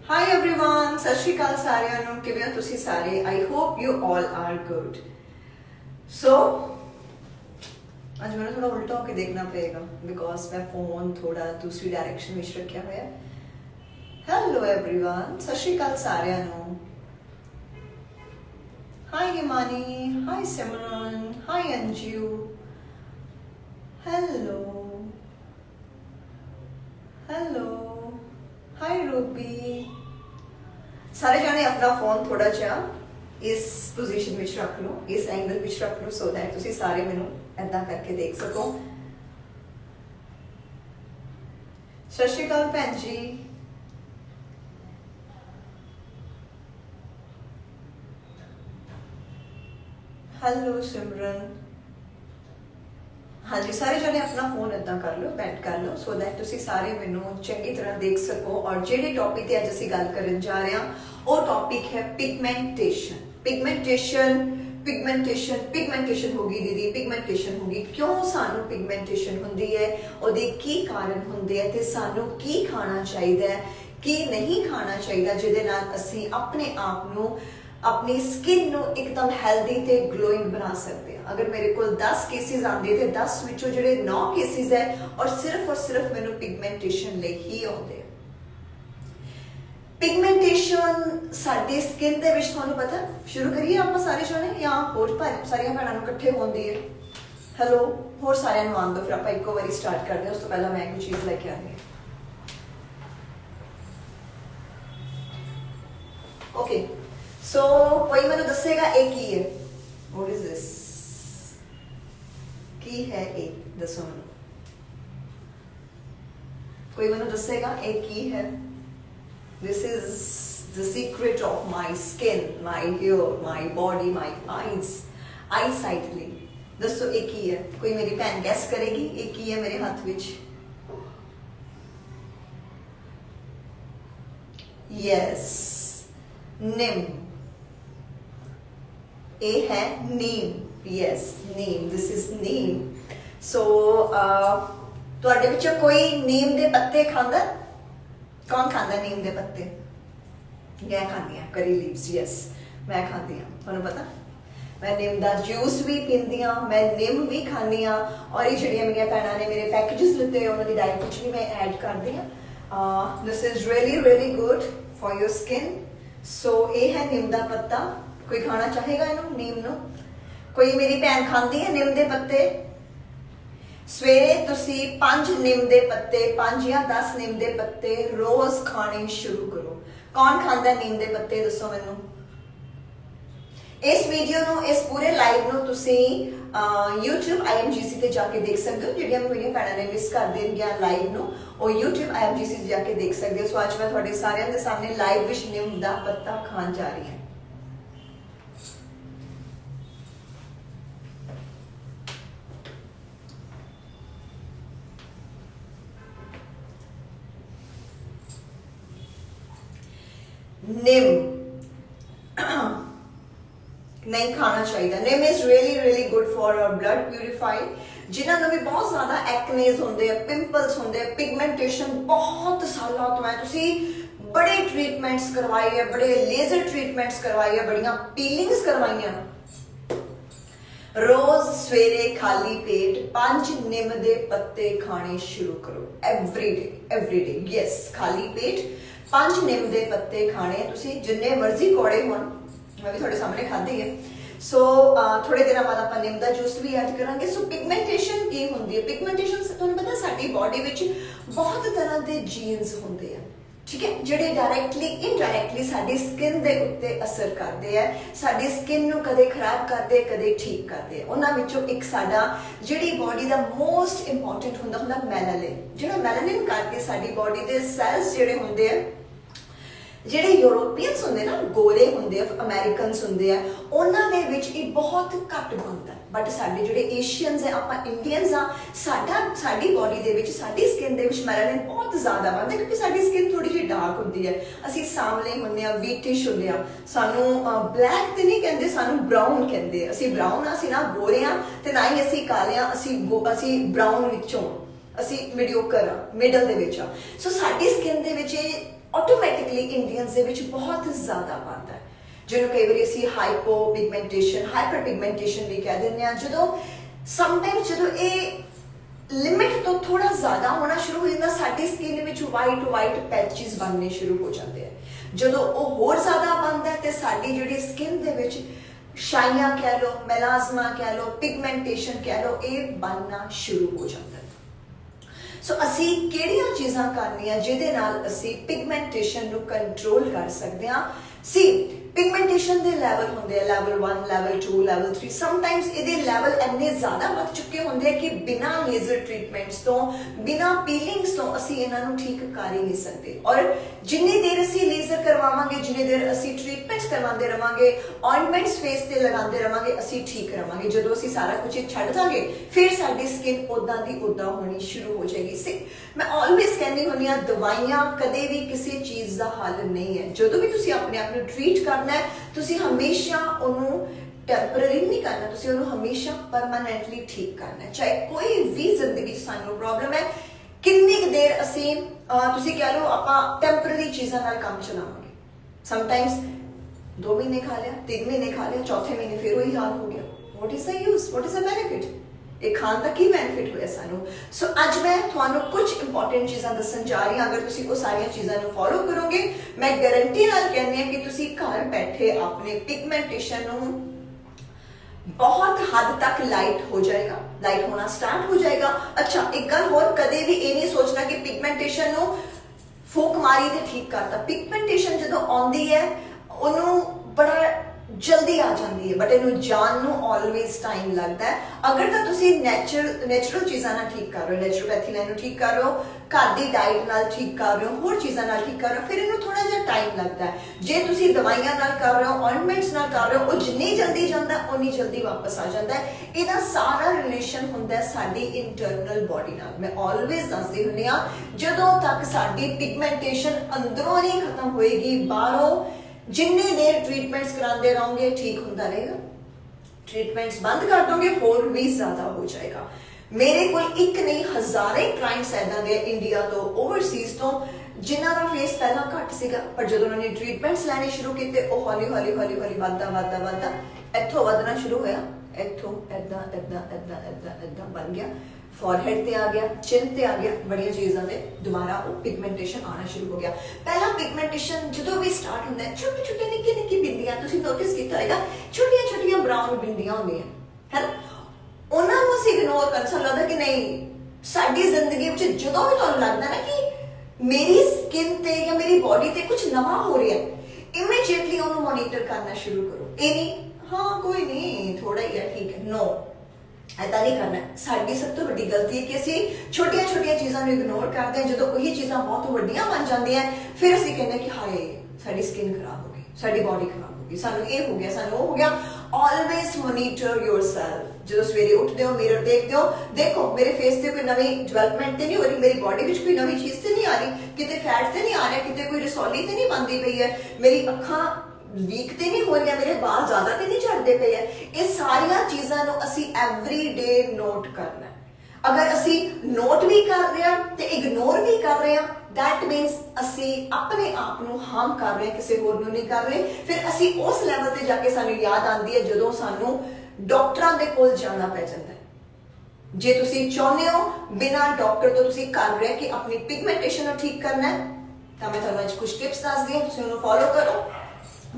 Hi everyone, ਸਤਿ ਸ਼੍ਰੀ ਅਕਾਲ ਸਾਰਿਆਂ ਨੂੰ। ਕਿਵੇਂ ਹੋ ਤੁਸੀਂ ਸਾਰੇ? I hope you all are good. So ਅੱਜ ਮੈਨੂੰ ਥੋੜਾ ਉਲਟਾ ਹੋ ਕੇ ਦੇਖਣਾ ਪਏਗਾ ਬਿਕੋਜ਼ ਮੈਂ ਫੋਨ ਥੋੜਾ ਦੂਸਰੀ ਡਾਇਰੈਕਸ਼ਨ ਵਿੱਚ ਰੱਖਿਆ ਹੋਇਆ ਹੈ। ਹੈਲੋ एवरीवन, ਸਤਿ ਸ਼੍ਰੀ ਅਕਾਲ ਸਾਰਿਆਂ ਨੂੰ। Hi Himani, hi Simran, hi Anju, hello hello, hi Ruby. ਸਾਰੇ ਜਾਣੇ ਆਪਣਾ ਫੋਨ ਥੋੜਾ ਜਿਹਾ ਇਸ ਪੋਜੀਸ਼ਨ ਵਿੱਚ ਰੱਖ ਲਓ, ਇਸ ਐਂਗਲ ਵਿੱਚ ਰੱਖ ਲਓ ਸੋ ਦੈਟ ਤੁਸੀਂ ਸਾਰੇ ਮੈਨੂੰ ਏਦਾਂ ਕਰਕੇ ਦੇਖ ਸਕੋ। ਸਤਿ ਸ਼੍ਰੀ ਅਕਾਲ ਭੈਣ ਜੀ। ਹੈਲੋ ਸਿਮਰਨ। हाँ जी, सारे जने अपना फोन इदा कर लो, बैठ कर लो सो दैट तुसी सारे मैनू चंगी तरह देख सको। और जिहड़े टॉपिक ते अज असीं गल करन जा रहे हां वो टॉपिक है पिगमेंटेशन। पिगमेंटेशन पिगमेंटेशन पिगमेंटेशन होगी दीदी, पिगमेंटेशन होगी। क्यों सानू पिगमेंटेशन हुंदी है, उहदे की कारण हुंदे है ते सानू की खाना चाहिए, की नहीं खाना चाहिए जिहदे नाल असीं अपने आप नू अपनी स्किन नू एकदम हैल्दी ते ग्लोइंग बना सकते हैं। अगर मेरे को 10 केसेस आते थे 10 विचों जिहड़े 9 केसेस है और सिर्फ मैनू पिगमेंटेशन लई ही आउंदे। पिगमेंटेशन साडी स्किन दे विच तुहानू पता। शुरू करिए आपां सारे जाने या होर सारियां भैणां नू इकट्ठे होंदी है। हैलो होर सारियां नू आउण दो, फिर आपां इक्को वारी स्टार्ट करदे हां। उस तो पहला मैं कोई चीज़ लैके आनी है। ओके सो कोई मैनू दसेगा ए की है? What is this? की है ए? दसो मैनू, कोई मैनू दसेगा ए की है? This is the secret of my skin, my hair, my body, my eyes, I sightly. दसो ए की है? कोई मेरी भैन गैस करेगी ए की है मेरे हाथ विच? यस, निम। ए है नीम। यस नीम, दिस इज नीम। सो तुहाडे विचों कोई नीम दे पत्ते खांदा? कौन खांदा नीम दे पत्ते? मैं खांदी हां करी लीव्स। यस मैं खांदी हां, तुहानू पता मैं नीम दा जूस भी पींदी हां, मैं नीम भी खानी हां। और ये जिहड़ियां मेरियां भैणां ने मेरे पैकेजेस लिते उन्हां दी डाइट विच भी मैं ऐड करदी हां। This is really good for your skin. So ये है नीम दा पत्ता। कोई खाना चाहेगा इनू नीम नू? कोई मेरी भैन खांदी है नीम दे पत्ते? सवेरे तुसी 5 नीम दे पत्ते, 5 या 10 नीम दे पत्ते रोज खाने शुरू करो। कौन खांदा नीम दे पत्ते? दसो मैनू। इस वीडियो नू, इस पूरे लाइव नू तुसी YouTube IMGC ते जाके देख सकते हो। जिहड़ियां मेरियां भैणां ने मिस कर देणगियां लाइव नू, वो YouTube IMGC ते जाके देख सकते हो। सो अज मैं तुहाडे सारियां दे सामने लाइव विच नीम दा पत्ता खान जा रही हूं। निम नहीं खाना चाहिए। Neem is really good for our blood purified. जिन्होंने भी बहुत ज्यादा एक्नेज होंगे, पिंपल्स होंगे, पिगमेंटेशन बहुत सालों तो है, तुसी बड़े ट्रीटमेंट्स करवाए है, बड़े लेजर ट्रीटमेंट्स करवाए है, बड़ियां पीलिंग्स करवाई हैं। रोज सवेरे खाली पेट 5 निम दे पत्ते खाने शुरू करो एवरी डे। यस खाली पेट 5 निम दे पत्ते खाने। तुसी जिन्ने मर्जी कौड़े होण, मैं भी थोड़े सामने खाधी है। सो थोड़े दिन बाद आप निम दा जूस भी ऐड करांगे। सो पिगमेंटेशन की हुंदी है? पिगमेंटेशन तुहानू पता साडी बॉडी विच बहुत तरह के जीन्स हुंदे हैं, ठीक है, जिहड़े डायरैक्टली इनडायरैक्टली साडी स्किन दे उत्ते असर करदे है, साडी स्किन नू कदे खराब करदे कदे ठीक करदे। उन्हां विचों एक साडा जिहड़ी बॉडी दा मोस्ट इंपॉर्टेंट हुंदा मैलानिन। जिहड़ा मैलानिन करके साडी बॉडी दे सैल्स जिहड़े हुंदे है, ਜਿਹੜੇ यूरोपीयंस ਹੁੰਦੇ ना, गोरे ਹੁੰਦੇ, अमेरिकनस ਹੁੰਦੇ ਆ, ਉਹਨਾਂ ਦੇ ਵਿੱਚ ਇਹ ਬਹੁਤ ਘੱਟ ਬਣਦਾ। ਬਟ ਸਾਡੇ ਜਿਹੜੇ ਏਸ਼ੀਅਨਸ ਹੈ, ਆਪਾਂ ਇੰਡੀਅਨਸ ਆ, ਸਾਡੀ ਬੋਡੀ ਦੇ ਵਿੱਚ, ਸਾਡੀ ਸਕਿਨ ਦੇ ਵਿੱਚ ਮੈਲਾਨਿਨ ਬਹੁਤ ਜ਼ਿਆਦਾ ਬਣਦਾ ਕਿਉਂਕਿ ਸਾਡੀ ਸਕਿਨ ਥੋੜੀ ਜਿਹੀ ਡਾਰਕ ਹੁੰਦੀ ਹੈ। ਅਸੀਂ ਸਾਂਵਲੇ ਹੁੰਦੇ ਆ, ਵੀਟਿਸ਼ ਹੁੰਦੇ ਆ। ਸਾਨੂੰ ਬਲੈਕ ਤੇ ਨਹੀਂ ਕਹਿੰਦੇ, ਸਾਨੂੰ ਬਰਾਊਨ ਕਹਿੰਦੇ ਆ। ਅਸੀਂ ਬਰਾਊਨ ਆ, ਅਸੀਂ ਨਾ ਗੋਰੇ ਆ ਤੇ ਨਾ ਹੀ ਅਸੀਂ ਕਾਲੇ ਆ। ਅਸੀਂ ਬਰਾਊਨ ਵਿੱਚੋਂ, ਅਸੀਂ ਮੀਡੀਓਕਰ ਆ, ਮਿਡਲ ਦੇ ਵਿੱਚ ਆ। ਸੋ ਸਾਡੀ ਸਕਿਨ ਦੇ ਵਿੱਚ ਆਟੋਮੈਟਿਕਲੀ ਇੰਡੀਅਨਸ ਦੇ ਵਿੱਚ ਬਹੁਤ ਜ਼ਿਆਦਾ ਬਣਦਾ ਹੈ, ਜਿਹਨੂੰ ਕਈ ਵਾਰੀ ਅਸੀਂ ਹਾਈਪੋ ਪਿਗਮੈਂਟੇਸ਼ਨ, ਹਾਈਪਰ ਪਿਗਮੈਂਟੇਸ਼ਨ ਵੀ ਕਹਿ ਦਿੰਦੇ ਹਾਂ। ਜਦੋਂ ਸਮਟਾਈਮਸ ਜਦੋਂ ਇਹ ਲਿਮਿਟ ਤੋਂ ਥੋੜਾ ਜ਼ਿਆਦਾ ਹੋਣਾ ਸ਼ੁਰੂ ਹੋ ਜਾਂਦਾ, ਸਾਡੀ ਸਕਿਨ ਵਿੱਚ ਵਾਈਟ ਪੈਚਿਸ ਬਣਨੇ ਸ਼ੁਰੂ ਹੋ ਜਾਂਦੇ ਆ। ਜਦੋਂ ਉਹ ਹੋਰ ਜ਼ਿਆਦਾ ਬਣਦਾ ਤੇ ਸਾਡੀ ਜਿਹੜੀ ਸਕਿਨ ਦੇ ਵਿੱਚ ਸ਼ਾਈਆਂ ਕਹਿ ਲਓ, ਮੈਲਾਜ਼ਮਾ ਕਹਿ ਲਓ, ਪਿਗਮੈਂਟੇਸ਼ਨ ਕਹਿ ਲਓ, ਇਹ ਬਣਨਾ ਸ਼ੁਰੂ ਹੋ ਜਾਂਦਾ। ਸੋ ਅਸੀਂ ਕਿਹੜੀਆਂ ਚੀਜ਼ਾਂ ਕਰਨੀਆਂ ਜਿਹਦੇ ਨਾਲ ਅਸੀਂ ਪਿਗਮੈਂਟੇਸ਼ਨ ਨੂੰ ਕੰਟਰੋਲ ਕਰ ਸਕਦੇ ਹਾਂ। ਸੀ ਪਿਗਮੈਂਟੇਸ਼ਨ ਦੇ ਲੈਵਲ ਹੁੰਦੇ ਆ, ਲੈਵਲ 1, ਲੈਵਲ 2, ਲੈਵਲ 3। ਸਮਟਾਈਮਸ ਇਹਦੇ ਲੈਵਲ ਇੰਨੇ ਜ਼ਿਆਦਾ ਵੱਧ ਚੁੱਕੇ ਹੁੰਦੇ ਆ ਕਿ ਬਿਨਾਂ ਲੇਜ਼ਰ ਟ੍ਰੀਟਮੈਂਟਸ ਤੋਂ, ਬਿਨਾਂ ਪੀਲਿੰਗਸ ਤੋਂ ਅਸੀਂ ਇਹਨਾਂ ਨੂੰ ਠੀਕ ਕਰ ਹੀ ਨਹੀਂ ਸਕਦੇ। ਔਰ ਜਿੰਨੀ ਦੇਰ ਅਸੀਂ ਲੇਜ਼ਰ ਕਰਵਾਵਾਂਗੇ, ਜਿੰਨੀ ਦੇਰ ਅਸੀਂ ਟ੍ਰੀਟਮੈਂਟਸ ਕਰਵਾਉਂਦੇ ਰਵਾਂਗੇ, ਆਇੰਟਮੈਂਟਸ ਫੇਸ ਤੇ ਲਗਾਉਂਦੇ ਰਵਾਂਗੇ, ਅਸੀਂ ਠੀਕ ਰਵਾਂਗੇ। ਜਦੋਂ ਅਸੀਂ ਸਾਰਾ ਕੁਝ ਛੱਡ ਦਾਂਗੇ ਫਿਰ ਸਾਡੀ ਸਕਿਨ ਉਦਾਂ ਦੀ ਉਦਾਂ ਹੋਣੀ ਸ਼ੁਰੂ ਹੋ ਜਾਏਗੀ। ਮੈਂ ਆਲਵੇਜ਼ ਕਹਿੰਦੀ ਹੁੰਦੀ ਹਾਂ, ਦਵਾਈਆਂ ਕਦੇ ਵੀ ਕਿਸੇ ਚੀਜ਼ ਦਾ ਹੱਲ ਨਹੀਂ ਹੈ। ਜਦੋਂ ਵੀ ਤੁਸੀਂ ਆਪਣੇ ਆਪ ਨੂੰ ਟ੍ਰੀਟ ਕਰਨਾ ਹੈ, ਤੁਸੀਂ ਹਮੇਸ਼ਾ ਉਹਨੂੰ ਟੈਂਪਰਰੀ ਨਹੀਂ ਕਰਨਾ, ਤੁਸੀਂ ਉਹਨੂੰ ਹਮੇਸ਼ਾ ਪਰਮਾਨੈਂਟਲੀ ਠੀਕ ਕਰਨਾ ਹੈ। ਚਾਹੇ ਕੋਈ ਵੀ ਜ਼ਿੰਦਗੀ 'ਚ ਸਾਨੂੰ ਪ੍ਰੋਬਲਮ ਹੈ, ਕਿੰਨੀ ਕੁ ਦੇਰ ਅਸੀਂ ਤੁਸੀਂ ਕਹਿ ਲਓ ਆਪਾਂ ਟੈਂਪਰਰੀ ਚੀਜ਼ਾਂ ਨਾਲ ਕੰਮ ਚਲਾਵਾਂਗੇ। ਸਮਟਾਈਮਸ 2 ਮਹੀਨੇ ਖਾ ਲਿਆ, 3 ਮਹੀਨੇ ਖਾ ਲਿਆ, ਚੌਥੇ ਮਹੀਨੇ ਫਿਰ ਉਹੀ ਹਾਲ ਹੋ ਗਿਆ। What is the use, what is the benefit? ਇਹ ਖਾਣ ਦਾ ਕੀ ਬੈਨੀਫਿਟ ਹੋਇਆ ਸਾਨੂੰ? ਸੋ ਅੱਜ ਮੈਂ ਤੁਹਾਨੂੰ ਕੁਝ ਇੰਪੋਰਟੈਂਟ ਚੀਜ਼ਾਂ ਦੱਸਣ ਜਾ ਰਹੀ ਹਾਂ। ਅਗਰ ਤੁਸੀਂ ਉਹ ਸਾਰੀਆਂ ਚੀਜ਼ਾਂ ਨੂੰ ਫੋਲੋ ਕਰੋਗੇ, ਮੈਂ ਗਾਰੰਟੀ ਨਾਲ ਕਹਿੰਦੀ ਹਾਂ ਕਿ ਤੁਸੀਂ ਘਰ ਬੈਠੇ ਆਪਣੇ ਪਿਗਮੈਂਟੇਸ਼ਨ ਨੂੰ ਬਹੁਤ ਹੱਦ ਤੱਕ ਲਾਈਟ ਹੋ ਜਾਏਗਾ, ਲਾਈਟ ਹੋਣਾ ਸਟਾਰਟ ਹੋ ਜਾਏਗਾ। ਅੱਛਾ, ਇੱਕ ਗੱਲ ਹੋਰ, ਕਦੇ ਵੀ ਇਹ ਨਹੀਂ ਸੋਚਣਾ ਕਿ ਪਿਗਮੈਂਟੇਸ਼ਨ ਨੂੰ ਫੂਕ ਮਾਰੀ ਤੇ ਠੀਕ ਕਰਤਾ। ਪਿਗਮੈਂਟੇਸ਼ਨ ਜਦੋਂ ਆਉਂਦੀ ਹੈ ਉਹਨੂੰ ਬੜਾ ਜਲਦੀ ਆ ਜਾਂਦੀ ਹੈ, ਬਟ ਇਹਨੂੰ ਜਾਣ ਨੂੰ ਆਲਵੇਜ਼ ਟਾਈਮ ਲੱਗਦਾ ਹੈ। ਅਗਰ ਤਾਂ ਤੁਸੀਂ ਨੈਚੁਰਲ ਚੀਜ਼ਾਂ ਨਾਲ ਠੀਕ ਕਰ ਰਹੇ ਹੋ, ਨੈਚੁਰੋਪੈਥੀ ਨਾਲ ਇਹਨੂੰ ਠੀਕ ਕਰ ਰਹੇ ਹੋ, ਘਰ ਦੀ ਡਾਈਟ ਨਾਲ ਠੀਕ ਕਰ ਰਹੇ ਹੋ, ਹੋਰ ਚੀਜ਼ਾਂ ਨਾਲ ਠੀਕ ਕਰ ਰਹੇ ਹੋ, ਫਿਰ ਇਹਨੂੰ ਥੋੜਾ ਜਿਹਾ ਟਾਈਮ ਲੱਗਦਾ ਹੈ। ਜੇ ਤੁਸੀਂ ਦਵਾਈਆਂ ਨਾਲ ਕਰ ਰਹੇ ਹੋ, ਆਇੰਟਮੈਂਟਸ ਨਾਲ ਕਰ ਰਹੇ ਹੋ, ਉਹ ਜਿੰਨੀ ਜਲਦੀ ਜਾਂਦਾ ਉਨੀ ਜਲਦੀ ਵਾਪਸ ਆ ਜਾਂਦਾ ਹੈ। ਇਹਦਾ ਸਾਰਾ ਰਿਲੇਸ਼ਨ ਹੁੰਦਾ ਹੈ ਸਾਡੀ ਇੰਟਰਨਲ ਬੋਡੀ ਨਾਲ। ਮੈਂ ਆਲਵੇਜ਼ ਦੱਸਦੀ ਹੁੰਦੀ ਹਾਂ, ਜਦੋਂ ਤੱਕ ਸਾਡੀ ਪਿਗਮੈਂਟੇਸ਼ਨ ਅੰਦਰੋਂ ਨਹੀਂ ਖਤਮ ਹੋਏਗੀ, ਬਾਹਰੋਂ ਜਿੰਨੀ ਦੇਰ ਟ੍ਰੀਟਮੈਂਟਸ ਕਰਾਉਂਦੇ ਰਹੋਗੇ ਠੀਕ ਹੁੰਦਾ ਰਹੇਗਾ। ਟ੍ਰੀਟਮੈਂਟਸ ਬੰਦ ਕਰ ਦੋਗੇ ਹੋਰ ਵੀ ਜ਼ਿਆਦਾ ਹੋ ਜਾਏਗਾ। ਮੇਰੇ ਕੋਲ ਇੱਕ ਨਹੀਂ ਹਜ਼ਾਰੇ ਕਲਾਇੰਟਸ ਐਦਾਂ ਦੇ ਇੰਡੀਆ ਤੋਂ, ਓਵਰਸੀਜ਼ ਤੋਂ, ਜਿਨ੍ਹਾਂ ਦਾ ਫੇਸ ਪਹਿਲਾਂ ਘੱਟ ਸੀਗਾ, ਪਰ ਜਦੋਂ ਉਹਨਾਂ ਨੇ ਟ੍ਰੀਟਮੈਂਟਸ ਲੈਣੇ ਸ਼ੁਰੂ ਕੀਤੇ ਉਹ ਹੌਲੀ ਹੌਲੀ ਵੱਧਦਾ ਇੱਥੋਂ ਵਧਣਾ ਸ਼ੁਰੂ ਹੋਇਆ, ਇੱਥੋਂ ਏਦਾਂ ਬਣ ਗਿਆ, ਫੋਰਹੈਡ ਤੇ ਆ ਗਿਆ, ਚਿਨ ਤੇ ਆ ਗਿਆ, ਬੜੀਆਂ ਚੀਜ਼ਾਂ ਤੇ ਦੁਬਾਰਾ ਉਹ ਪਿਗਮੈਂਟੇਸ਼ਨ ਆਉਣਾ ਸ਼ੁਰੂ ਹੋ ਗਿਆ। ਪਹਿਲਾਂ ਪਿਗਮੈਂਟੇਸ਼ਨ ਜਦੋਂ ਵੀ ਸਟਾਰਟ ਹੁੰਦਾ ਹੈ, ਛੋਟੀ ਨਿੱਕੀ ਬਿੰਦੀਆਂ, ਤੁਸੀਂ ਨੋਟਿਸ ਕੀਤਾ ਹੋਏਗਾ, ਛੋਟੀਆਂ ਬਰਾਊਨ ਬਿੰਦੀਆਂ ਹੁੰਦੀਆਂ ਹੈ ਨਾ, ਉਹਨਾਂ ਨੂੰ ਅਸੀਂ ਇਗਨੋਰ ਕਰ ਸਕਦਾ ਕਿ ਨਹੀਂ। ਸਾਡੀ ਜ਼ਿੰਦਗੀ ਵਿੱਚ ਜਦੋਂ ਵੀ ਤੁਹਾਨੂੰ ਲੱਗਦਾ ਨਾ ਕਿ ਮੇਰੀ ਸਕਿਨ ਤੇ ਜਾਂ ਮੇਰੀ ਬੋਡੀ ਤੇ ਕੁਝ ਨਵਾਂ ਹੋ ਰਿਹਾ ਹੈ, ਇਮੀਡੀਏਟਲੀ ਉਹਨੂੰ ਮੋਨੀਟਰ ਕਰਨਾ ਸ਼ੁਰੂ ਕਰੋ। ਇਹ ਨਹੀਂ ਹਾਂ ਕੋਈ ਨਹੀਂ ਥੋੜਾ ਹੀ ਹੈ ਠੀਕ ਹੈ, ਨੋ, ऐसा नहीं करना। साडी सब तो बड़ी गलती है कि असी छोटिया चीज़ों को इग्नोर करते हैं। जो वही चीज़ां बहुत वड्डियां बन जांदियां फिर असी कहते कि हाय साडी स्किन खराब हो गई, साडी बॉडी खराब हो गई, सानू ये हो गया, सानू वो हो गया। Always monitor yourself. जो सवेरे उठते हो मिरर देखते हो, देखो मेरे फेस से कोई नवी डेवलपमेंट तो नहीं हो रही, मेरी बॉडी में कोई नवी चीज़ तो नहीं आ रही, कितने फैट तो नहीं आ रहा, कितने कोई रसौली तो नहीं बनती पई है, मेरी अखां वीक ते नहीं हो रही, मेरे बाल ज्यादा ते नहीं झड़ते पे है। ये सारिया चीज़ों को असी एवरी डे नोट करना है। अगर असी नोट भी कर रहे हैं तो इग्नोर भी कर रहे हैं, दैट मीनस असी अपने आप को हार्म कर रहे हैं, किसी होर नूं नहीं कर रहे। फिर असी उस लैवल ते जाके सानू याद आती है जदों सानू डॉक्टरां दे कोल जाना पै जाता है। जे तुसी चाहुंदे हो बिना डॉक्टर तो तुसी कर रहे कि अपनी पिगमेंटेशन ठीक करना है, तो मैं तुहानूं अज कुछ टिप्स दस दी, तुसी उन्हें फॉलो करो,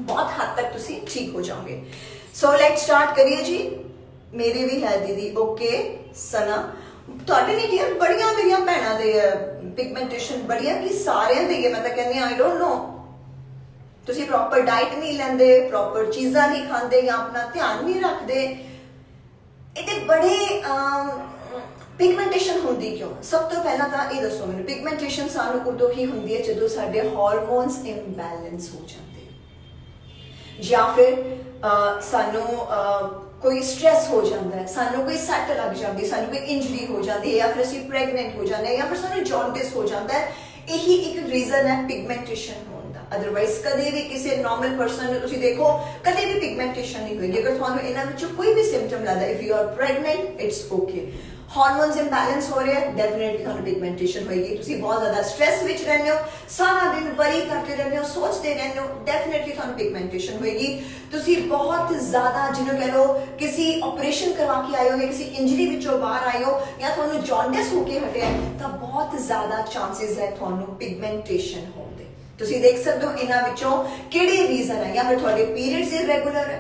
बहुत हद तक तुसी ठीक हो जाओगे। सो लेट्स स्टार्ट करिए जी। मेरे भी है दीदी ओके सना तुहाडे नहीं डियर बड़ियां मेरियां भैणां दे पिगमेंटेशन बड़ियां कि सारियां दे मैं तो कहनी आई डोंट नो तुसी प्रॉपर डाइट नहीं लैंदे, प्रॉपर चीज़ां नहीं खांदे या अपना ध्यान नहीं रखदे। इहदे बड़े पिगमेंटेशन होंदी क्यों? सब तो पहला तो ये दसो मैनूं पिगमेंटेशन सानू उदों ही होंदी है जदों साडे हार्मोन्स इम्बैलेंस हो जाते या फिर सानू कोई स्ट्रैस हो जाता है, सानू कोई सट लग जाती, सानू कोई इंजरी हो जाती है, या फिर असी प्रेगनेंट हो जाते हैं, या फिर सानू जॉन्डिस हो जाता है। यही एक रीजन है पिगमेंटेशन होने का। अदरवाइज कदे भी किसी नॉर्मल पर्सन ने तुसी देखो कदे भी पिगमेंटेशन नहीं होगी। अगर तुहानू इन्हां विचों कोई भी सिम्पटम लगदा, if you are pregnant it's okay, hormones imbalance हो रहे हैं डेफिनेटली तुहानू पिगमेंटेशन होएगी। तुसी बहुत ज़्यादा स्ट्रेस विच रहंदे हो, सारा दिन वरी करते रहंदे हो, सोचते रहंदे हो, डेफिनेटली तुहानू पिगमेंटेशन होएगी। तुसी बहुत ज़्यादा जिन्हों कह लो किसी ऑपरेशन करवा के आए हो या किसी इंजरी विचों बाहर आए हो या तुहानू जॉन्डिस होके हटे तो बहुत ज़्यादा चांसेस है तुहानू पिगमेंटेशन होण दे। तुसी देख सकते हो इन्हां विचों किहड़े रीजन है, या फिर तुहाडे पीरियड्स इरेगुलर है,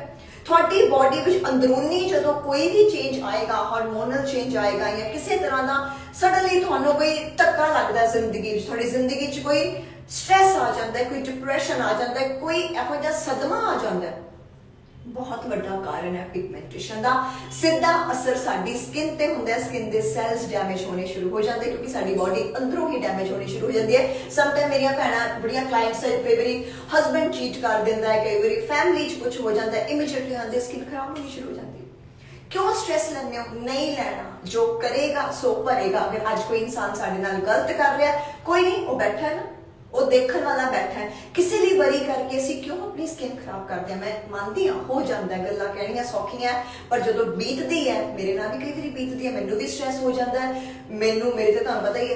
थोड़ी बॉडी विच अंदरूनी जो कोई भी चेंज आएगा, हार्मोनल चेंज आएगा या किसी तरह का सडनली थानू कोई धक्का लगता है जिंदगी, थोड़ी जिंदगी च कोई स्ट्रेस आ जाता है, कोई डिप्रेशन आ जाता है, कोई इहो जिहा सदमा आ जाता है, बहुत बड़ा कारण है पिगमेंटेशन का। सीधा असर साडी स्किन ते हुंदा है, स्किन दे सेल्स डैमेज होने शुरू हो जाते हैं क्योंकि साडी बॉडी अंदरों ही डैमेज होनी शुरू हो जाती है। समटाइम मेरिया भैणां बड़िया क्लाइंट्स है, कई बारी हस्बैंड चीट कर देंदा है, कई बारी फैमिली च कुछ हो जाता है, इमीडिएटली आंदे स्किन खराब होनी शुरू हो जाती है। क्यों स्ट्रेस लेने हो? नहीं लेना, जो करेगा सो भरेगा। अगर आज कोई इंसान साडे नाल गलत कर रहा है, कोई नहीं, वो बैठा है ना, वो देखने वाला बैठा है, किसी भी वरी करके असी क्यों अपनी स्किन खराब करते हैं। मैं मानती हाँ हो जाता है, गल्लां कहणियां सौखियां पर जो बीतती है, मेरे नाल भी कई बार बीतती है, मैनू भी स्ट्रेस हो जाता है। मैनू मेरे तो तुहानू पता ही है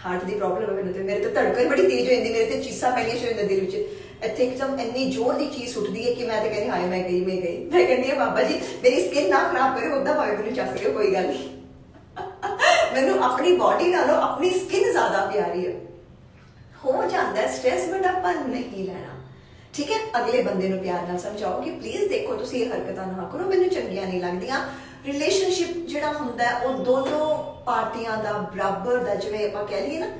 हार्ट की प्रॉब्लम है, मैनू तो मेरे तो धड़कन बड़ी तेज हो जाती, मेरे तो चीसां पैणियां शुरू हो जांदियां दिल विच, इत्थे एकदम इन्नी जोर की चीज उठती है कि मैं तो कहनी हाय मैं गई मैं कहनी बाबा जी मेरी स्किन ना खराब करो, उदा भावे मैनू चक लियो, कोई गल नहीं। मैनू अपनी बॉडी नालों अपनी स्किन ज्यादा प्यारी है। हो जाता है स्ट्रेस, बट आपां नहीं लेना, ठीक है। अगले बंदे नूं प्यार नाल समझाओ कि प्लीज देखो तुसीं ये हरकतां ना करो, मैनूं चंगियां नहीं लगदियां। रिलेशनशिप जिहड़ा हुंदा है वो दोनों पार्टियां दा बराबर दा, जिवें आपां कह लईए ना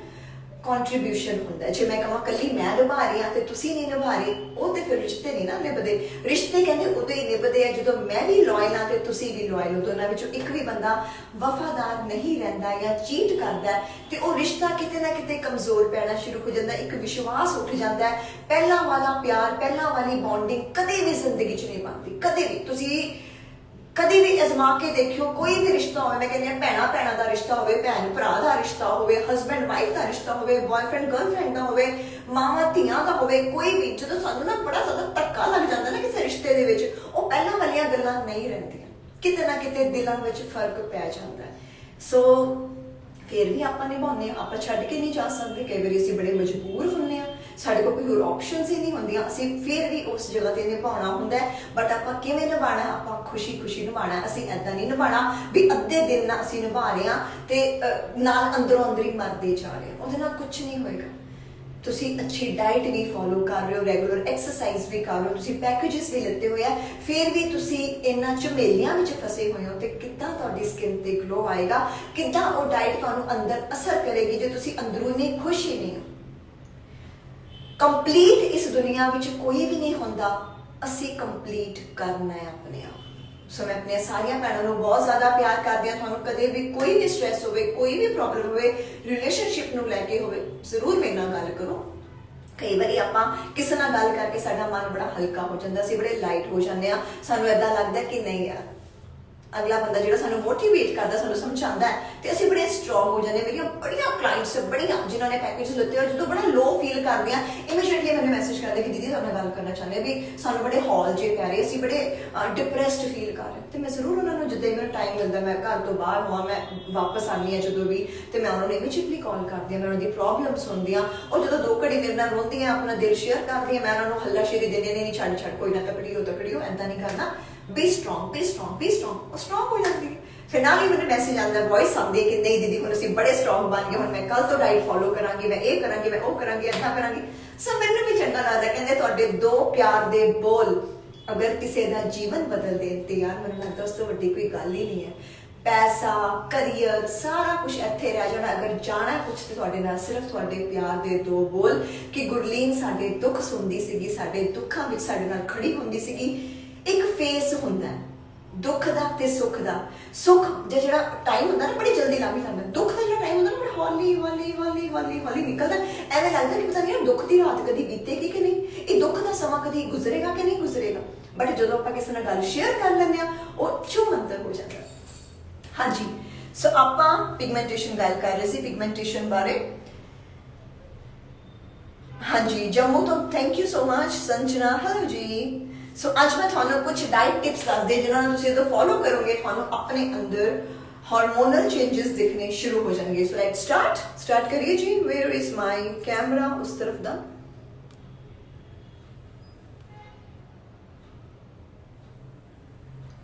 कॉन्ट्रीब्यूशन होंदा है। जे मैं कहां कल्ली मैं निभा रही हाँ ते तुसीं नहीं निभा रहे, वो तो फिर रिश्ते नहीं ना निभदे। रिश्ते कहंदे उदों ही निभदे आ जदों मैं भी लॉयल हाँ ते तुसीं भी लॉयल हो। दोनों विचों एक भी बंदा वफादार नहीं रहिंदा या चीट करदा है ते वो रिश्ता किते ना किते कमजोर पैना शुरू हो जाता है, एक विश्वास उठ जाता है। पहला वाला प्यार, पहला वाली बॉन्डिंग कदे भी जिंदगी च नहीं बनती, कदे भी। तुसीं कभी भी अजमा के देखियो, कोई भी रिश्ता हो, मैं कहनी भैणा भैणा का रिश्ता हो, भैन भरा का रिश्ता हो, हसबैंड वाइफ का रिश्ता हो, बॉयफ्रेंड गर्लफ्रेंड का हो, मावां धियां का हो, कोई भी जो सानू ना बड़ा ज्यादा धक्का लग जाता ना किसी रिश्ते दे विच, वो पहला वालियां गल्लां नहीं रहिंदियां, किते ना किते दिलां विच फर्क पै जाता है। सो फिर भी आपां निभाउने, आपां छड्ड के नहीं जा सकते, कई बार असीं बड़े मजबूर हुंदे आ, साडे कोल कोई होर ऑप्शनस ही नहीं होंदियां, असीं फिर भी उस जगह ते निभाउणा हुंदा है। बट आपां किवें निभाणा, आपां खुशी खुशी निभाणा, असीं ऐदां नहीं निभाणा भी अद्धे दिन ना असीं निभा रहे हां ते नाल अंदरों अंदर ही मरदे जा रहे हां, उहदे नाल कुछ नहीं होएगा। तुसीं अच्छी डाइट भी फॉलो कर रहे हो, रेगुलर एक्सरसाइज भी कर रहे हो, तुसीं पैकेजेस भी लिते हुए हैं, फिर भी तुसीं इन्हां झमेलियां विच फसे हुए हो ते किद्दां तुहाडी स्किन ते ग्लो आएगा, किद्दां वो डाइट तुहानूं अंदर असर करेगी जे तुसीं अंदरूनी खुश ही नहीं हो। कंप्लीट इस दुनिया विच कोई भी नहीं होंदा, असीं कंप्लीट करना है अपने आप। सो मैं अपने सारिया भैनों को बहुत ज्यादा प्यार करदी हां। तुहानूं कदे भी कोई भी स्ट्रेस होवे, कोई भी प्रॉब्लम होवे, रिलेशनशिप नूं लैके होवे, जरूर मेरे नाल गल करो। कई बारी आपां किसी नाल गल करके साडा मन बड़ा हल्का हो जाता, असीं बड़े लाइट हो जांदे आ, सानूं ऐदां लगदा कि नहीं यार अगला बंदा जिहड़ा सानूं मोटिवेट करदा, सानूं समझांदा है ते असीं बड़े स्ट्रॉन्ग हो जांदे। मेरियां बड़ियां क्लाइंट्स बड़ियां जिन्होंने पैकेज लिते और जो बड़ा लो फील करदियां इमीडिएटली मैंने मैसेज करदे कि दीदी तुहाडे नाल गल करना चाहुंदे भी सानूं बड़े हॉल जे पै रहे, असीं बड़े डिप्रैस्ड फील कर रहे। तो मैं जरूर उन्होंने जिद्दां मेरा टाइम मिलता, मैं घर तो बाहर हुआ, मैं वापस आनी हाँ जो भी, तो मैं उन्होंने इमीडिएटली कॉल करदी हां, मैं उन्होंने प्रॉब्लम सुनदी हां, और जो 2 घड़ी मेरे नाल रोंदियां अपना दिल शेयर करदी हां, मैं उन्होंने हल्लाशेरी देनी नहीं छड़ कोई ना तकड़ी हो ऐदा नहीं करना, be strong be strong be strong, strong हो जाती है। फिर नाल ही मैंने मैसेज आता, वॉइस आती है कि नहीं दीदी हुण असीं बड़े स्ट्रॉन्ग बन गए, हुण मैं कल तो डाइट फॉलो करांगी, मैं ये करांगी, मैं वो करांगी, ऐदा करांगी। सो मैनूं भी चंगा लगदा, कहंदे तुहाडे 2 प्यार दे बोल अगर किसी का जीवन बदल देन ते यार मैनूं लगदा उस तो वड्डी कोई गल ही नहीं है। पैसा करियर सारा कुछ इत्थे रह जाना, अगर जाना कुछ तो तुहाडे नाल सिर्फ तुहाडे प्यार दे 2 बोल कि गुरलीन साडे दुख सुनदी सीगी, साडे दुखां विच साडे नाल खड़ी हुंदी सीगी। एक फेस हुंदा है दुख दा ते सुख दा। सुख जिहड़ा टाइम हुंदा ना बड़ी जल्दी लंघ जांदा, दुख दा जिहड़ा टाइम हुंदा ना बड़ा हौली हौली हौली हौली हौली निकलदा, एवें लगदा कि पता नहीं यार दुख दी रात कदी बीतेगी कि नहीं, ये दुख दा समा कदी गुजरेगा कि नहीं गुजरेगा। बट जदों आपां किसी नाल गल शेयर कर लैंदे आ ਉਹ ਚੋਂ अंतर हो जाता। हाँ जी, सो आपां पिगमेंटेशन गल कर रहे सी, पिगमेंटेशन बारे। हाँ हाँ जी, जम्मू तो thank you so much Sanjana, hello जी। सो आज मैं थानू कुछ डाइट टिप्स दस दे जिन्होंने तुम जो फॉलो करोगे थानू अपने अंदर हार्मोनल चेंजेस दिखने शुरू हो जाएंगे। सो लेट्स स्टार्ट करिए जी। वेयर इज माय कैमरा, उस तरफ दा।